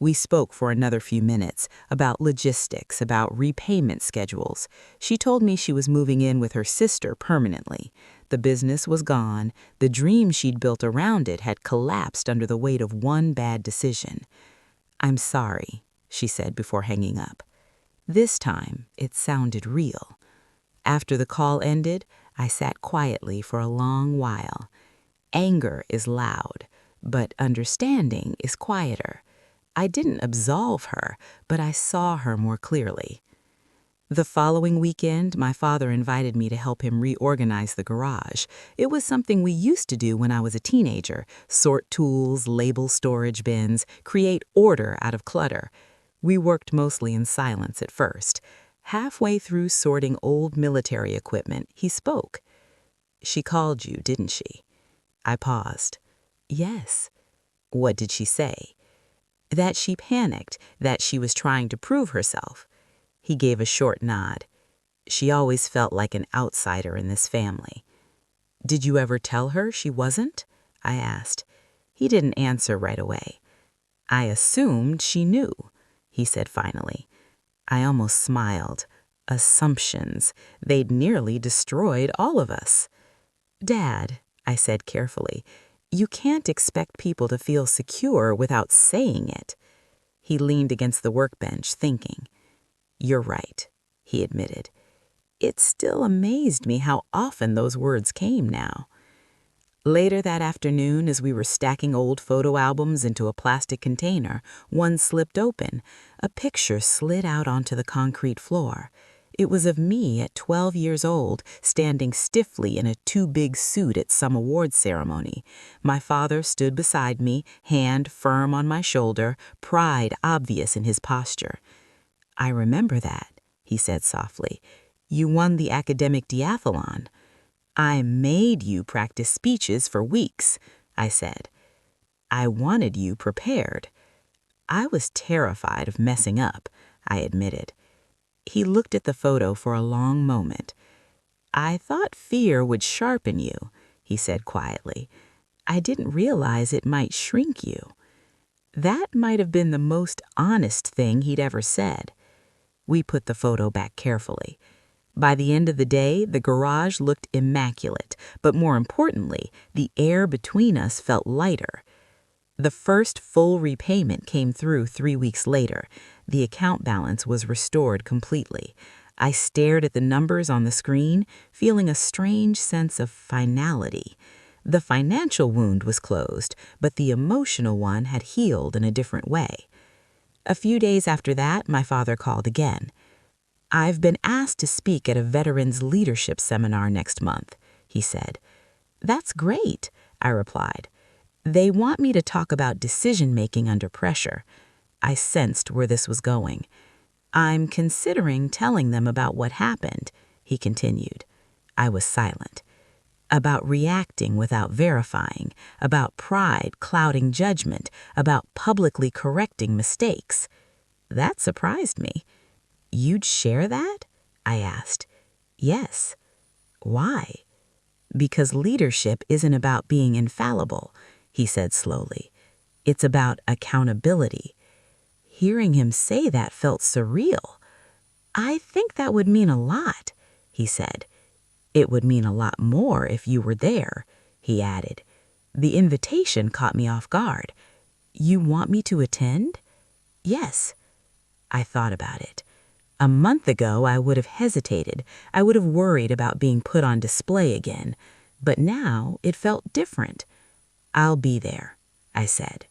We spoke for another few minutes about logistics, about repayment schedules. She told me she was moving in with her sister permanently. The business was gone. The dream she'd built around it had collapsed under the weight of one bad decision. "I'm sorry," she said before hanging up. This time, it sounded real. After the call ended, I sat quietly for a long while. Anger is loud, but understanding is quieter. I didn't absolve her, but I saw her more clearly. The following weekend, my father invited me to help him reorganize the garage. It was something we used to do when I was a teenager: sort tools, label storage bins, create order out of clutter. We worked mostly in silence at first. Halfway through sorting old military equipment, he spoke. "She called you, didn't she?" I paused. "Yes." "What did she say?" "That she panicked, that she was trying to prove herself." He gave a short nod. "She always felt like an outsider in this family." "Did you ever tell her she wasn't?" I asked. He didn't answer right away. "I assumed she knew," he said finally. I almost smiled. Assumptions. They'd nearly destroyed all of us. "Dad," I said carefully, "you can't expect people to feel secure without saying it." He leaned against the workbench, thinking. "You're right," he admitted. It still amazed me how often those words came now. Later that afternoon, as we were stacking old photo albums into a plastic container, one slipped open. A picture slid out onto the concrete floor. It was of me at 12 years old, standing stiffly in a too-big suit at some awards ceremony. My father stood beside me, hand firm on my shoulder, pride obvious in his posture. "I remember that," he said softly. "You won the academic decathlon." "I made you practice speeches for weeks," I said. "I wanted you prepared." "I was terrified of messing up," I admitted. He looked at the photo for a long moment. "I thought fear would sharpen you," he said quietly. "I didn't realize it might shrink you." That might have been the most honest thing he'd ever said. We put the photo back carefully. By the end of the day, the garage looked immaculate, but more importantly, the air between us felt lighter. The first full repayment came through 3 weeks later. The account balance was restored completely. I stared at the numbers on the screen, feeling a strange sense of finality. The financial wound was closed, but the emotional one had healed in a different way. A few days after that, my father called again. "I've been asked to speak at a veterans leadership seminar next month," he said. "That's great," I replied. "They want me to talk about decision-making under pressure." I sensed where this was going. "I'm considering telling them about what happened," he continued. I was silent. "About reacting without verifying, about pride clouding judgment, about publicly correcting mistakes." That surprised me. "You'd share that?" I asked. "Yes." "Why?" "Because leadership isn't about being infallible," he said slowly. "It's about accountability." Hearing him say that felt surreal. "I think that would mean a lot," he said. "It would mean a lot more if you were there," he added. The invitation caught me off guard. "You want me to attend?" "Yes." I thought about it. A month ago, I would have hesitated. I would have worried about being put on display again. But now it felt different. "I'll be there," I said.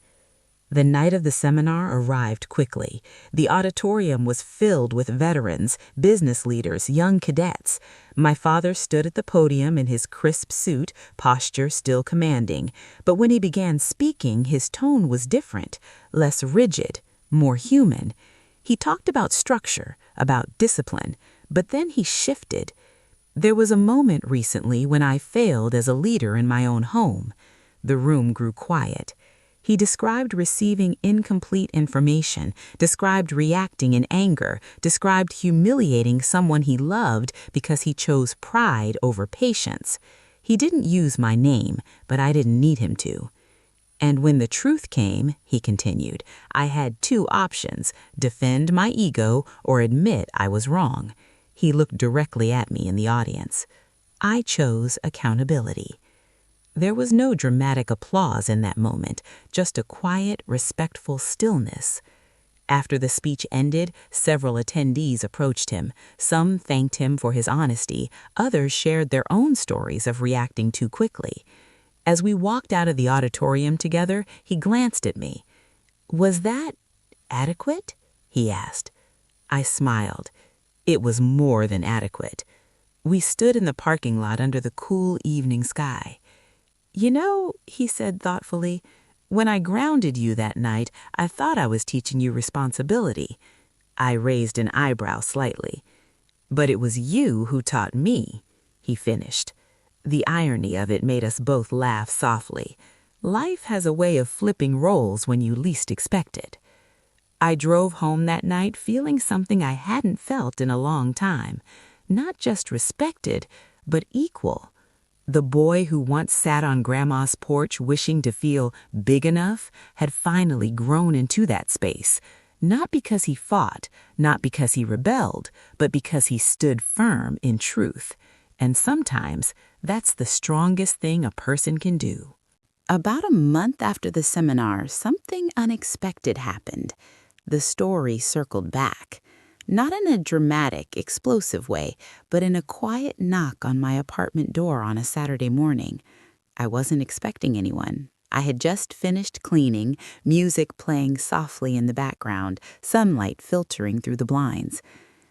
The night of the seminar arrived quickly. The auditorium was filled with veterans, business leaders, young cadets. My father stood at the podium in his crisp suit, posture still commanding. But when he began speaking, his tone was different, less rigid, more human. He talked about structure, about discipline, but then he shifted. "There was a moment recently when I failed as a leader in my own home." The room grew quiet. He described receiving incomplete information, described reacting in anger, described humiliating someone he loved because he chose pride over patience. He didn't use my name, but I didn't need him to. "And when the truth came," he continued, "I had 2 options, defend my ego or admit I was wrong." He looked directly at me in the audience. I chose accountability. There was no dramatic applause in that moment, just a quiet, respectful stillness. After the speech ended, several attendees approached him. Some thanked him for his honesty. Others shared their own stories of reacting too quickly. As we walked out of the auditorium together, he glanced at me. "Was that adequate?" he asked. I smiled. It was more than adequate. We stood in the parking lot under the cool evening sky. "You know," he said thoughtfully, "when I grounded you that night, I thought I was teaching you responsibility." I raised an eyebrow slightly. "But it was you who taught me," he finished. The irony of it made us both laugh softly. Life has a way of flipping roles when you least expect it. I drove home that night feeling something I hadn't felt in a long time. Not just respected, but equal. The boy who once sat on Grandma's porch wishing to feel big enough had finally grown into that space. Not because he fought, not because he rebelled, but because he stood firm in truth. And sometimes that's the strongest thing a person can do. About a month after the seminar, something unexpected happened. The story circled back. Not in a dramatic, explosive way, but in a quiet knock on my apartment door on a Saturday morning. I wasn't expecting anyone. I had just finished cleaning, music playing softly in the background, sunlight filtering through the blinds.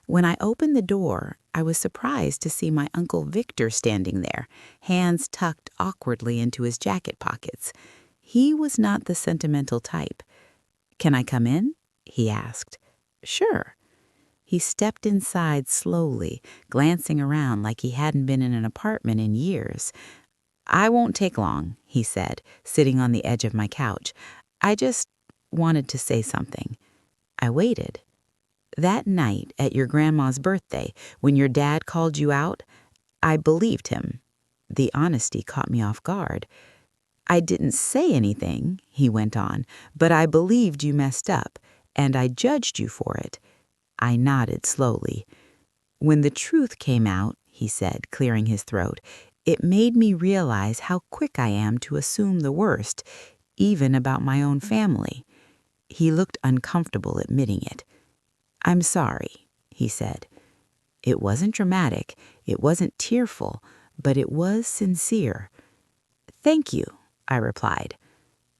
When I opened the door, I was surprised to see my Uncle Victor standing there, hands tucked awkwardly into his jacket pockets. He was not the sentimental type. "Can I come in?" he asked. "Sure." He stepped inside slowly, glancing around like he hadn't been in an apartment in years. "I won't take long," he said, sitting on the edge of my couch. "I just wanted to say something." I waited. That night at your grandma's birthday, when your dad called you out, I believed him. The honesty caught me off guard. "I didn't say anything," he went on, "but I believed you messed up, and I judged you for it." I nodded slowly. "When the truth came out," he said, clearing his throat, "it made me realize how quick I am to assume the worst, even about my own family." He looked uncomfortable admitting it. "I'm sorry," he said. It wasn't dramatic, it wasn't tearful, but it was sincere. "Thank you," I replied.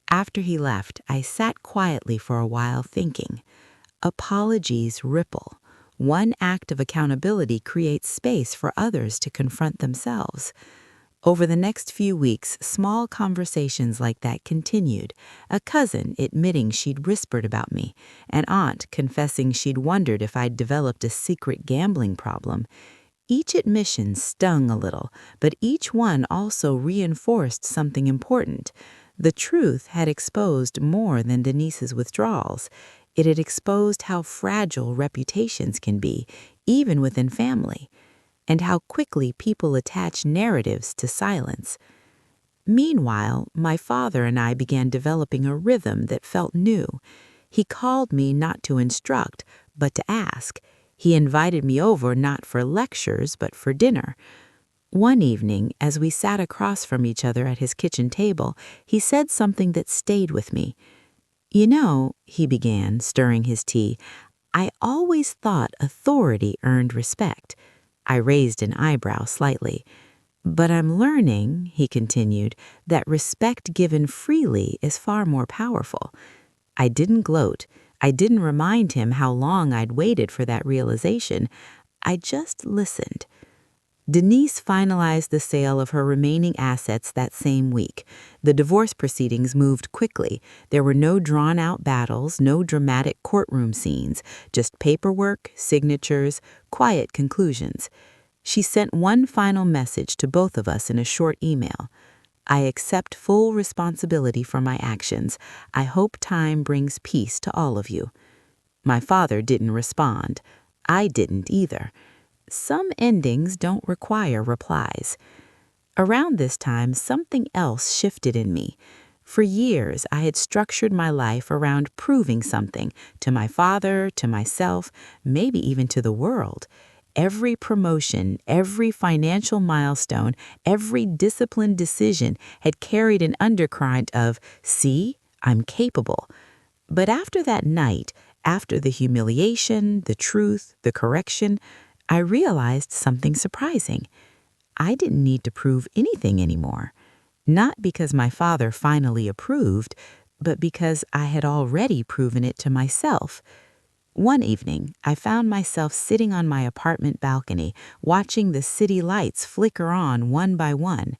After he left, I sat quietly for a while thinking. Apologies ripple. One act of accountability creates space for others to confront themselves. Over the next few weeks, small conversations like that continued. A cousin admitting she'd whispered about me, an aunt confessing she'd wondered if I'd developed a secret gambling problem. Each admission stung a little, but each one also reinforced something important. The truth had exposed more than Denise's withdrawals. It had exposed how fragile reputations can be, even within family, and how quickly people attach narratives to silence. Meanwhile, my father and I began developing a rhythm that felt new. He called me not to instruct, but to ask. He invited me over not for lectures, but for dinner. One evening, as we sat across from each other at his kitchen table, he said something that stayed with me. "You know," he began, stirring his tea, "I always thought authority earned respect." I raised an eyebrow slightly. "But I'm learning," he continued, "that respect given freely is far more powerful." I didn't gloat. I didn't remind him how long I'd waited for that realization. I just listened. Denise finalized the sale of her remaining assets that same week. The divorce proceedings moved quickly. There were no drawn-out battles, no dramatic courtroom scenes, just paperwork, signatures, quiet conclusions. She sent one final message to both of us in a short email. "I accept full responsibility for my actions. I hope time brings peace to all of you." My father didn't respond. I didn't either. Some endings don't require replies. Around this time, something else shifted in me. For years, I had structured my life around proving something to my father, to myself, maybe even to the world. Every promotion, every financial milestone, every disciplined decision had carried an undercurrent of, "See, I'm capable." But after that night, after the humiliation, the truth, the correction, I realized something surprising. I didn't need to prove anything anymore. Not because my father finally approved, but because I had already proven it to myself. One evening, I found myself sitting on my apartment balcony, watching the city lights flicker on one by one.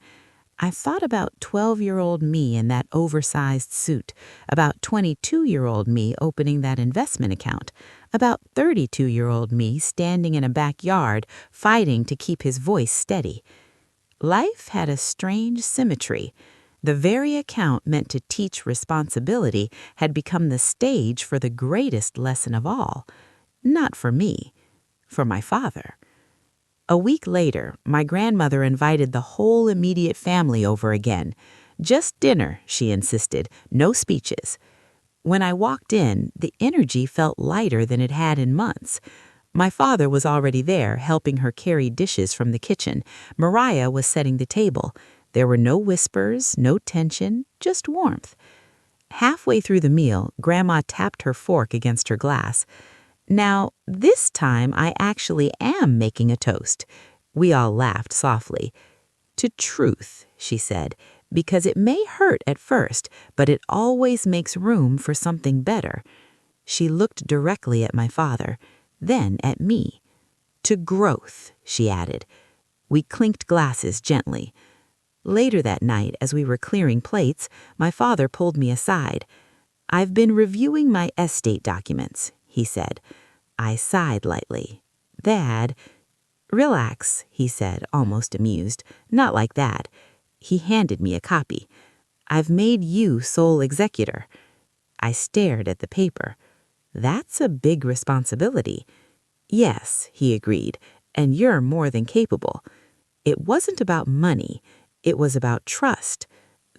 I thought about 12-year-old me in that oversized suit, about 22-year-old me opening that investment account, about 32-year-old me standing in a backyard fighting to keep his voice steady. Life had a strange symmetry. The very account meant to teach responsibility had become the stage for the greatest lesson of all. Not for me, for my father. A week later, my grandmother invited the whole immediate family over again. "Just dinner," she insisted, "no speeches." When I walked in, the energy felt lighter than it had in months. My father was already there, helping her carry dishes from the kitchen. Mariah was setting the table. There were no whispers, no tension, just warmth. Halfway through the meal, Grandma tapped her fork against her glass. Now, this time I actually am making a toast. We all laughed softly. To truth, she said, because it may hurt at first, but it always makes room for something better. She looked directly at my father, then at me. To growth, she added. We clinked glasses gently. Later that night, as we were clearing plates, my father pulled me aside. "I've been reviewing my estate documents," he said. I sighed lightly. "Dad—" "Relax," he said, almost amused. "Not like that." He handed me a copy. "I've made you sole executor." I stared at the paper. "That's a big responsibility." "Yes," he agreed, "and you're more than capable." It wasn't about money. It was about trust.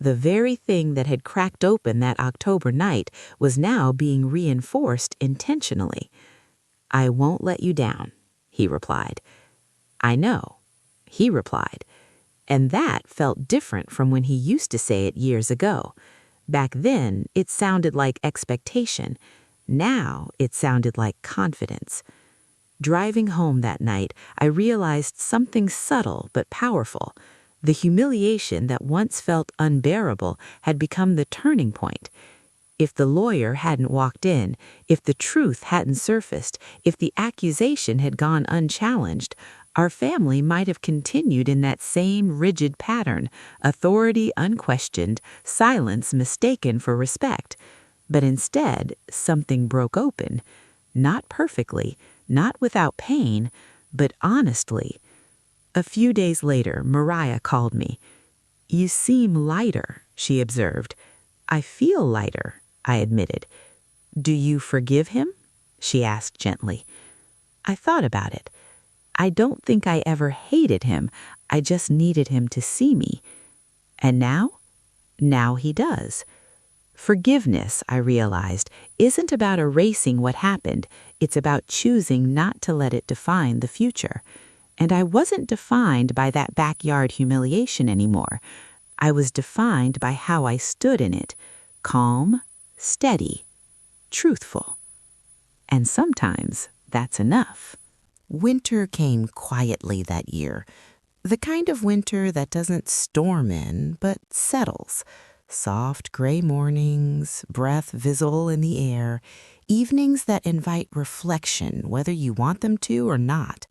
The very thing that had cracked open that October night was now being reinforced intentionally. "I won't let you down," he replied. "I know," he replied. And that felt different from when he used to say it years ago. Back then, it sounded like expectation. Now, it sounded like confidence. Driving home that night, I realized something subtle but powerful. The humiliation that once felt unbearable had become the turning point. If the lawyer hadn't walked in, if the truth hadn't surfaced, if the accusation had gone unchallenged, our family might have continued in that same rigid pattern, authority unquestioned, silence mistaken for respect. But instead, something broke open. Not perfectly, not without pain, but honestly. A few days later, Mariah called me. "You seem lighter," she observed. "I feel lighter," I admitted. "Do you forgive him?" she asked gently. I thought about it. I don't think I ever hated him. I just needed him to see me. And now? Now he does. Forgiveness, I realized, isn't about erasing what happened. It's about choosing not to let it define the future. And I wasn't defined by that backyard humiliation anymore. I was defined by how I stood in it. Calm, steady, truthful. And sometimes that's enough. Winter came quietly that year. The kind of winter that doesn't storm in, but settles. Soft gray mornings, breath visible in the air, evenings that invite reflection, whether you want them to or not.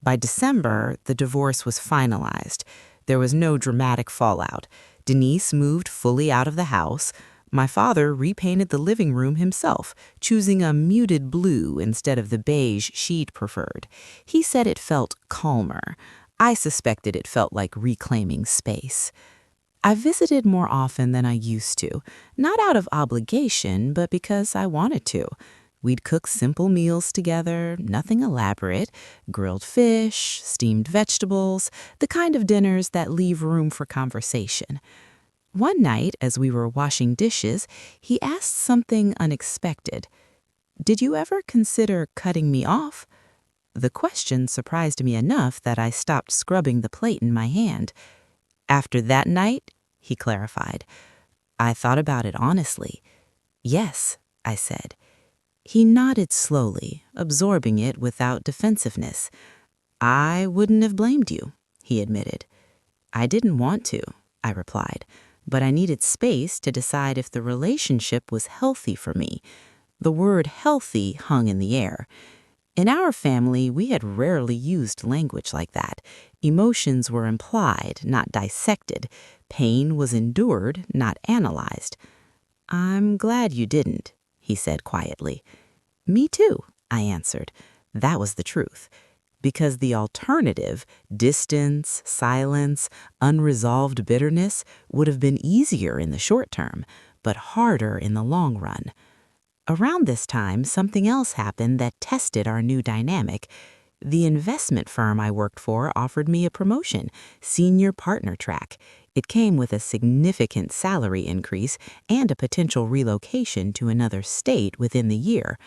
By December, the divorce was finalized. There was no dramatic fallout. Denise moved fully out of the house. My father repainted the living room himself, choosing a muted blue instead of the beige she'd preferred. He said it felt calmer. I suspected it felt like reclaiming space. I visited more often than I used to, not out of obligation, but because I wanted to. We'd cook simple meals together, nothing elaborate, grilled fish, steamed vegetables, the kind of dinners that leave room for conversation. One night, as we were washing dishes, he asked something unexpected. "Did you ever consider cutting me off?" The question surprised me enough that I stopped scrubbing the plate in my hand. "After that night," he clarified. I thought about it honestly. "Yes," I said. He nodded slowly, absorbing it without defensiveness. "I wouldn't have blamed you," he admitted. "I didn't want to," I replied, but I needed space to decide if the relationship was healthy for me. The word healthy hung in the air. In our family, we had rarely used language like that. Emotions were implied, not dissected. Pain was endured, not analyzed. "I'm glad you didn't," he said quietly. "Me too," I answered. That was the truth. Because the alternative, distance, silence, unresolved bitterness, would have been easier in the short term, but harder in the long run. Around this time, something else happened that tested our new dynamic. The investment firm I worked for offered me a promotion, senior partner track. It came with a significant salary increase and a potential relocation to another state within the year.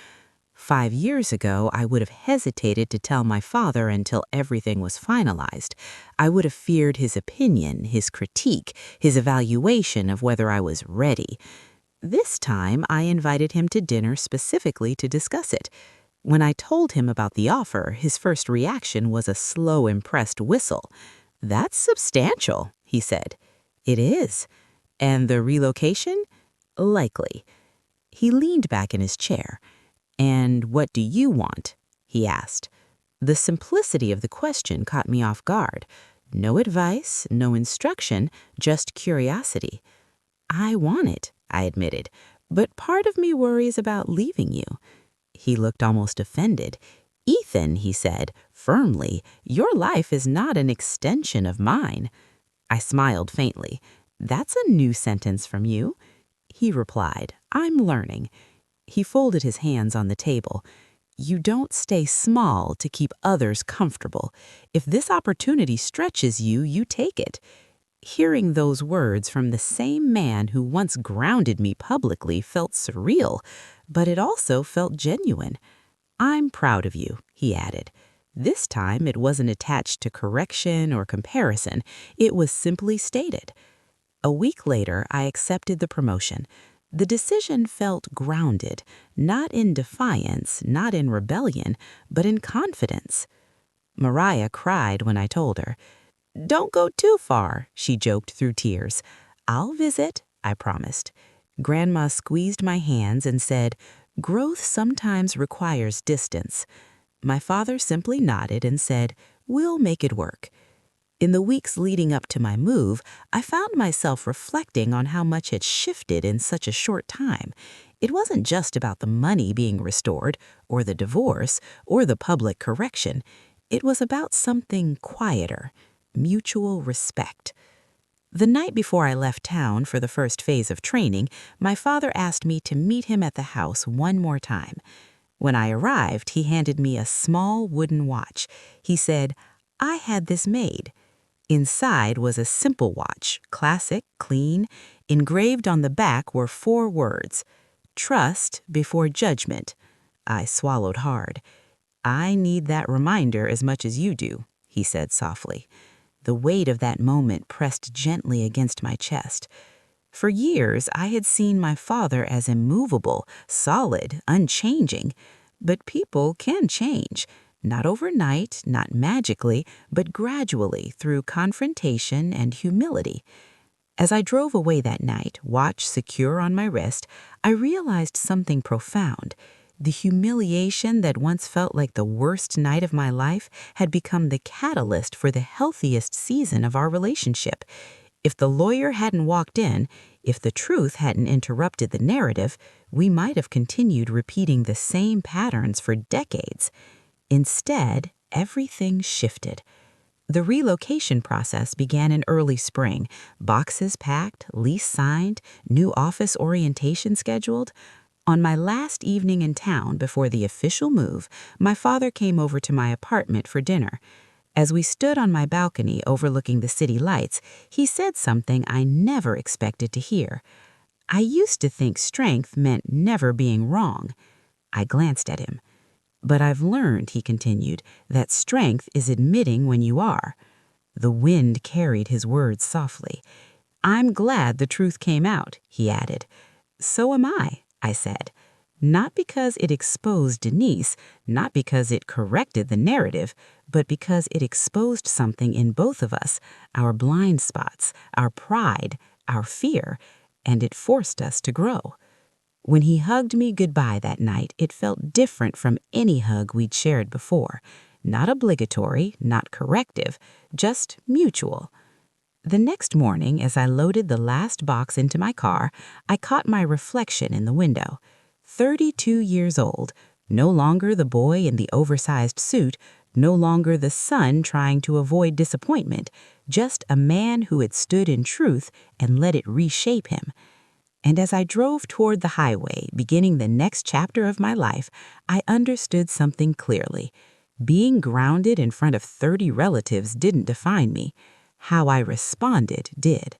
5 years ago, I would have hesitated to tell my father until everything was finalized. I would have feared his opinion, his critique, his evaluation of whether I was ready. This time, I invited him to dinner specifically to discuss it. When I told him about the offer, his first reaction was a slow, impressed whistle. "That's substantial," he said. "It is. And the relocation? Likely." He leaned back in his chair. "And what do you want?" he asked. The simplicity of the question caught me off guard. No advice, no instruction, just curiosity. "I want it," I admitted, "but part of me worries about leaving you." He looked almost offended. "Ethan," he said, firmly, "your life is not an extension of mine." I smiled faintly. "That's a new sentence from you." He replied, "I'm learning." He folded his hands on the table. "You don't stay small to keep others comfortable. If this opportunity stretches you, you take it." Hearing those words from the same man who once grounded me publicly felt surreal, but it also felt genuine. "I'm proud of you," he added. This time it wasn't attached to correction or comparison. It was simply stated. A week later, I accepted the promotion. The decision felt grounded, not in defiance, not in rebellion, but in confidence. Mariah cried when I told her. "Don't go too far," she joked through tears. "I'll visit," I promised. Grandma squeezed my hands and said, "Growth sometimes requires distance." My father simply nodded and said, "We'll make it work." In the weeks leading up to my move, I found myself reflecting on how much had shifted in such a short time. It wasn't just about the money being restored, or the divorce, or the public correction. It was about something quieter, mutual respect. The night before I left town for the first phase of training, my father asked me to meet him at the house one more time. When I arrived, he handed me a small wooden watch. He said, "I had this made." Inside was a simple watch, classic, clean. Engraved on the back were 4 words: "Trust before judgment." I swallowed hard. "I need that reminder as much as you do," he said softly. The weight of that moment pressed gently against my chest. For years, I had seen my father as immovable, solid, unchanging. But people can change. Not overnight, not magically, but gradually through confrontation and humility. As I drove away that night, watch secure on my wrist, I realized something profound. The humiliation that once felt like the worst night of my life had become the catalyst for the healthiest season of our relationship. If the lawyer hadn't walked in, if the truth hadn't interrupted the narrative, we might have continued repeating the same patterns for decades. Instead, everything shifted. The relocation process began in early spring. Boxes packed, lease signed, new office orientation scheduled. On my last evening in town before the official move, my father came over to my apartment for dinner. As we stood on my balcony overlooking the city lights, he said something I never expected to hear. "I used to think strength meant never being wrong." I glanced at him. "But I've learned," he continued, "that strength is admitting when you are." The wind carried his words softly. "I'm glad the truth came out," he added. "So am I said. Not because it exposed Denise, not because it corrected the narrative, but because it exposed something in both of us, our blind spots, our pride, our fear, and it forced us to grow. When he hugged me goodbye that night, it felt different from any hug we'd shared before. Not obligatory, not corrective, just mutual. The next morning, as I loaded the last box into my car, I caught my reflection in the window. 32 years old, no longer the boy in the oversized suit, no longer the son trying to avoid disappointment, just a man who had stood in truth and let it reshape him. And as I drove toward the highway, beginning the next chapter of my life, I understood something clearly. Being grounded in front of 30 relatives didn't define me. How I responded did.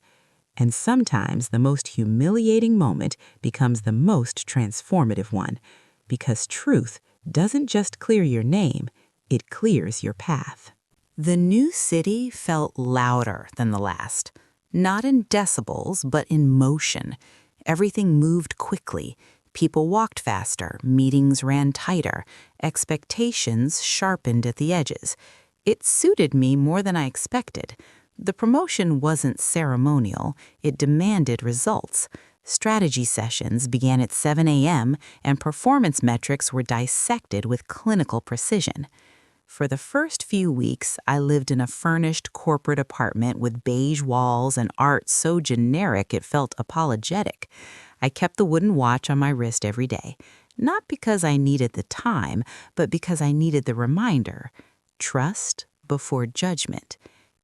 And sometimes the most humiliating moment becomes the most transformative one, because truth doesn't just clear your name, it clears your path. The new city felt louder than the last, not in decibels, but in motion. Everything moved quickly. People walked faster, meetings ran tighter, expectations sharpened at the edges. It suited me more than I expected. The promotion wasn't ceremonial, it demanded results. Strategy sessions began at 7 a.m., and performance metrics were dissected with clinical precision. For the first few weeks, I lived in a furnished corporate apartment with beige walls and art so generic it felt apologetic. I kept the wooden watch on my wrist every day, not because I needed the time, but because I needed the reminder. Trust before judgment.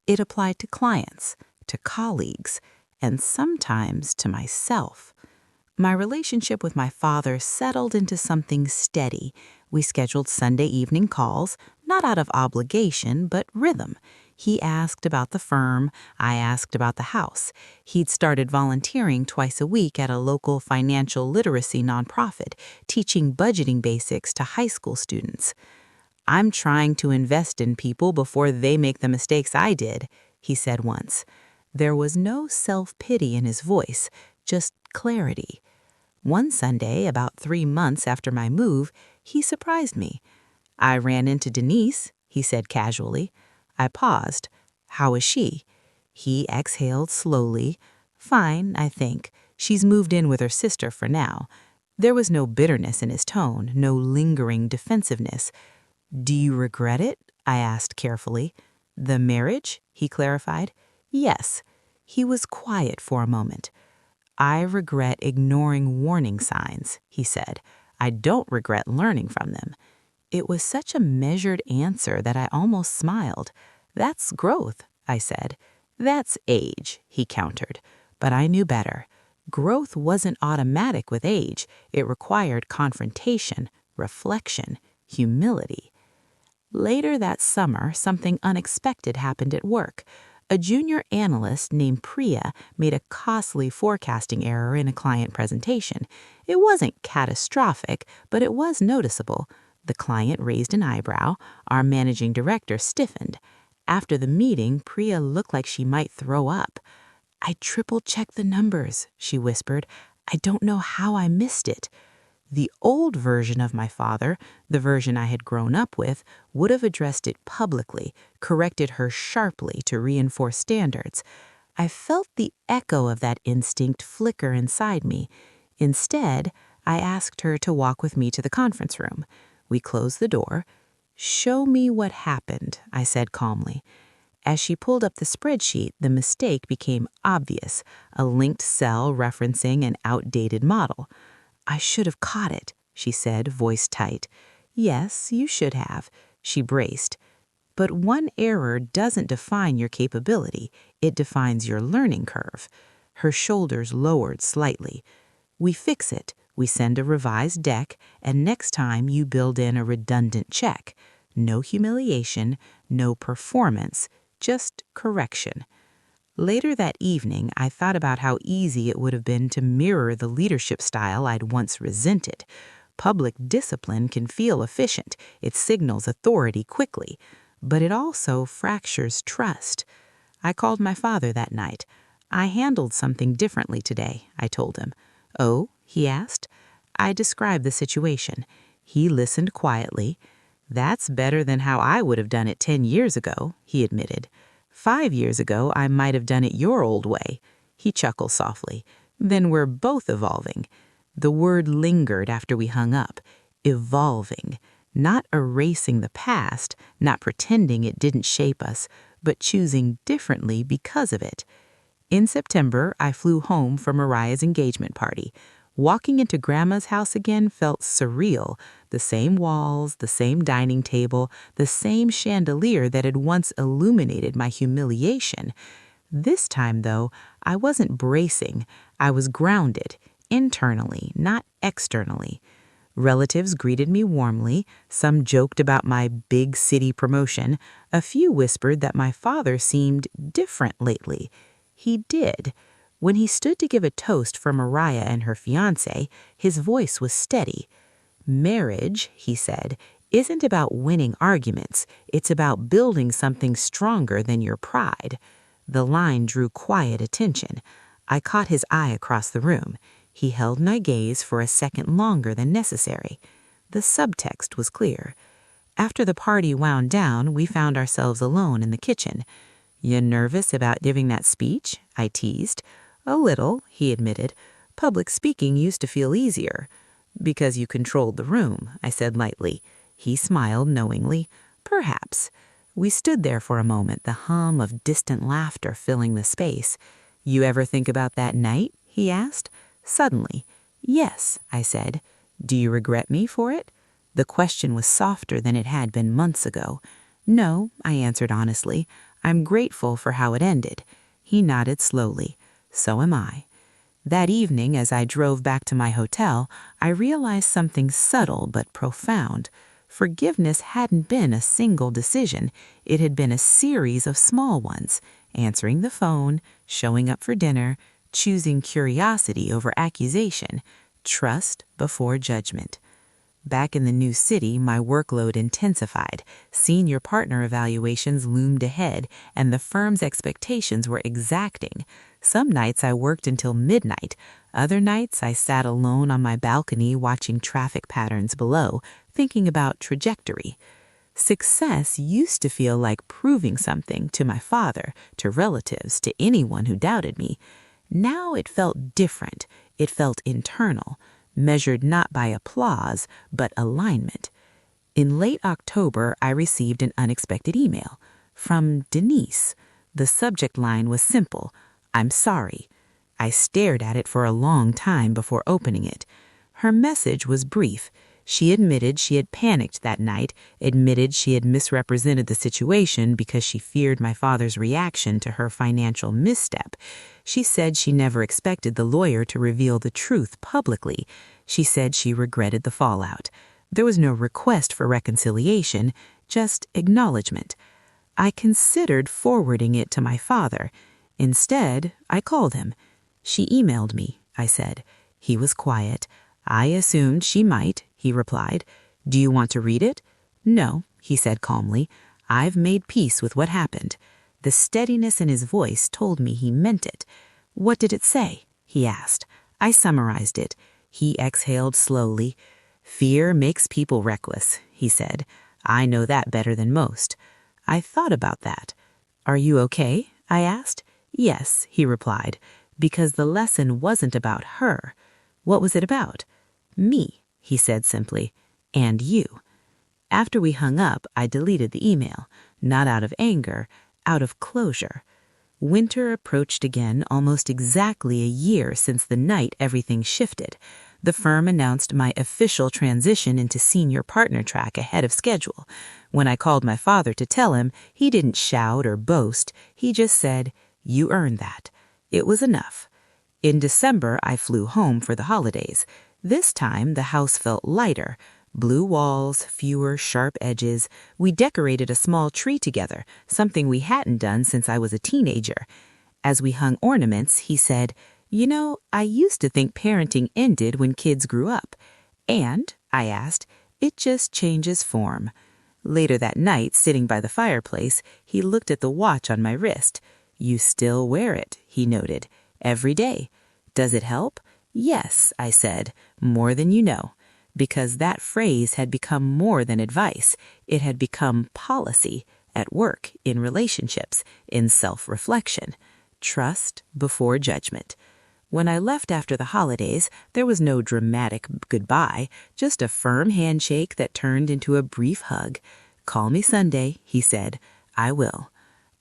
It applied to clients, to colleagues, and sometimes to myself. My relationship with my father settled into something steady. We scheduled Sunday evening calls, not out of obligation, but rhythm. He asked about the firm, I asked about the house. He'd started volunteering twice a week at a local financial literacy nonprofit, teaching budgeting basics to high school students. "I'm trying to invest in people before they make the mistakes I did," he said once. There was no self-pity in his voice, just clarity. One Sunday, about 3 months after my move, he surprised me. "I ran into Denise," he said casually. I paused. "How is she?" He exhaled slowly. "Fine, I think. She's moved in with her sister for now." There was no bitterness in his tone, no lingering defensiveness. "Do you regret it?" I asked carefully. "The marriage?" he clarified. "Yes." He was quiet for a moment. "I regret ignoring warning signs," he said. "I don't regret learning from them." It was such a measured answer that I almost smiled. "That's growth," I said. "That's age," he countered. But I knew better. Growth wasn't automatic with age. It required confrontation, reflection, humility. Later that summer, something unexpected happened at work. A junior analyst named Priya made a costly forecasting error in a client presentation. It wasn't catastrophic, but it was noticeable. The client raised an eyebrow. Our managing director stiffened. After the meeting, Priya looked like she might throw up. "I triple-checked the numbers," she whispered. "I don't know how I missed it." The old version of my father, the version I had grown up with, would have addressed it publicly, corrected her sharply to reinforce standards. I felt the echo of that instinct flicker inside me. Instead, I asked her to walk with me to the conference room. We closed the door. "Show me what happened," I said calmly. As she pulled up the spreadsheet, the mistake became obvious, a linked cell referencing an outdated model. "I should have caught it," she said, voice tight. "Yes, you should have." She braced. "But one error doesn't define your capability. It defines your learning curve." Her shoulders lowered slightly. "We fix it. We send a revised deck, and next time you build in a redundant check. No humiliation, no performance, just correction." Later that evening, I thought about how easy it would have been to mirror the leadership style I'd once resented. Public discipline can feel efficient. It signals authority quickly. But it also fractures trust. I called my father that night. "I handled something differently today," I told him. "Oh?" he asked. I described the situation. He listened quietly. "That's better than how I would have done it 10 years ago," he admitted. 5 years ago, I might have done it your old way." He chuckled softly. "Then we're both evolving." The word lingered after we hung up. Evolving. Not erasing the past, not pretending it didn't shape us, but choosing differently because of it. In September, I flew home from Mariah's engagement party. Walking into Grandma's house again felt surreal. The same walls, the same dining table, the same chandelier that had once illuminated my humiliation. This time, though, I wasn't bracing. I was grounded, internally, not externally. Relatives greeted me warmly. Some joked about my big city promotion. A few whispered that my father seemed different lately. He did. When he stood to give a toast for Mariah and her fiancé, his voice was steady. "Marriage," he said, "isn't about winning arguments. It's about building something stronger than your pride." The line drew quiet attention. I caught his eye across the room. He held my gaze for a second longer than necessary. The subtext was clear. After the party wound down, we found ourselves alone in the kitchen. "You nervous about giving that speech?" I teased. "A little," he admitted. "Public speaking used to feel easier." "Because you controlled the room," I said lightly. He smiled knowingly. "Perhaps." We stood there for a moment, the hum of distant laughter filling the space. "You ever think about that night?" he asked. Suddenly. "Yes," I said. "Do you regret me for it?" The question was softer than it had been months ago. "No," I answered honestly. "I'm grateful for how it ended." He nodded slowly. "So am I." That evening, as I drove back to my hotel, I realized something subtle but profound. Forgiveness hadn't been a single decision. It had been a series of small ones. Answering the phone, showing up for dinner, choosing curiosity over accusation, trust before judgment. Back in the new city, my workload intensified. Senior partner evaluations loomed ahead, and the firm's expectations were exacting. Some nights I worked until midnight. Other nights I sat alone on my balcony watching traffic patterns below, thinking about trajectory. Success used to feel like proving something to my father, to relatives, to anyone who doubted me. Now it felt different. It felt internal, measured not by applause, but alignment. In late October, I received an unexpected email from Denise. The subject line was simple: "I'm sorry." I stared at it for a long time before opening it. Her message was brief. She admitted she had panicked that night, admitted she had misrepresented the situation because she feared my father's reaction to her financial misstep. She said she never expected the lawyer to reveal the truth publicly. She said she regretted the fallout. There was no request for reconciliation, just acknowledgement. I considered forwarding it to my father. Instead, I called him. "She emailed me," I said. He was quiet. "I assumed she might," he replied. "Do you want to read it?" "No," he said calmly. "I've made peace with what happened." The steadiness in his voice told me he meant it. "What did it say?" he asked. I summarized it. He exhaled slowly. "Fear makes people reckless," he said. "I know that better than most." I thought about that. "Are you okay?" I asked. "Yes," he replied, because the lesson wasn't about her. What was it about? "Me," he said simply, "and you." After we hung up, I deleted the email, not out of anger, out of closure. Winter approached again, almost exactly a year since the night everything shifted. The firm announced my official transition into senior partner track ahead of schedule. When I called my father to tell him, he didn't shout or boast. He just said, "You earned that." It was enough. In December, I flew home for the holidays. This time, the house felt lighter. Blue walls, fewer sharp edges. We decorated a small tree together, something we hadn't done since I was a teenager. As we hung ornaments, he said, "You know, I used to think parenting ended when kids grew up." "And," I asked, "it just changes form." Later that night, sitting by the fireplace, he looked at the watch on my wrist. "You still wear it," he noted. "Every day. Does it help?" "Yes," I said, "more than you know." Because that phrase had become more than advice. It had become policy, at work, in relationships, in self-reflection. Trust before judgment. When I left after the holidays, there was no dramatic goodbye, just a firm handshake that turned into a brief hug. "Call me Sunday," he said. "I will."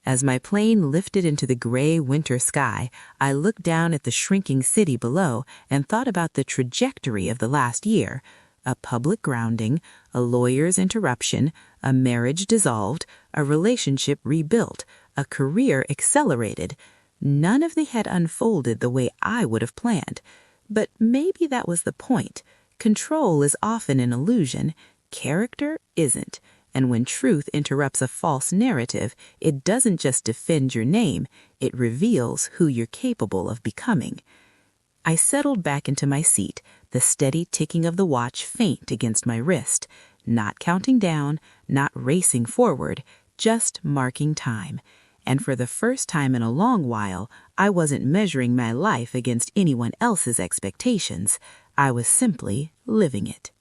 As my plane lifted into the gray winter sky, I looked down at the shrinking city below and thought about the trajectory of the last year. A public grounding, a lawyer's interruption, a marriage dissolved, a relationship rebuilt, a career accelerated. None of them had unfolded the way I would have planned. But maybe that was the point. Control is often an illusion. Character isn't. And when truth interrupts a false narrative, it doesn't just defend your name, it reveals who you're capable of becoming. I settled back into my seat, the steady ticking of the watch faint against my wrist, not counting down, not racing forward, just marking time. And for the first time in a long while, I wasn't measuring my life against anyone else's expectations. I was simply living it.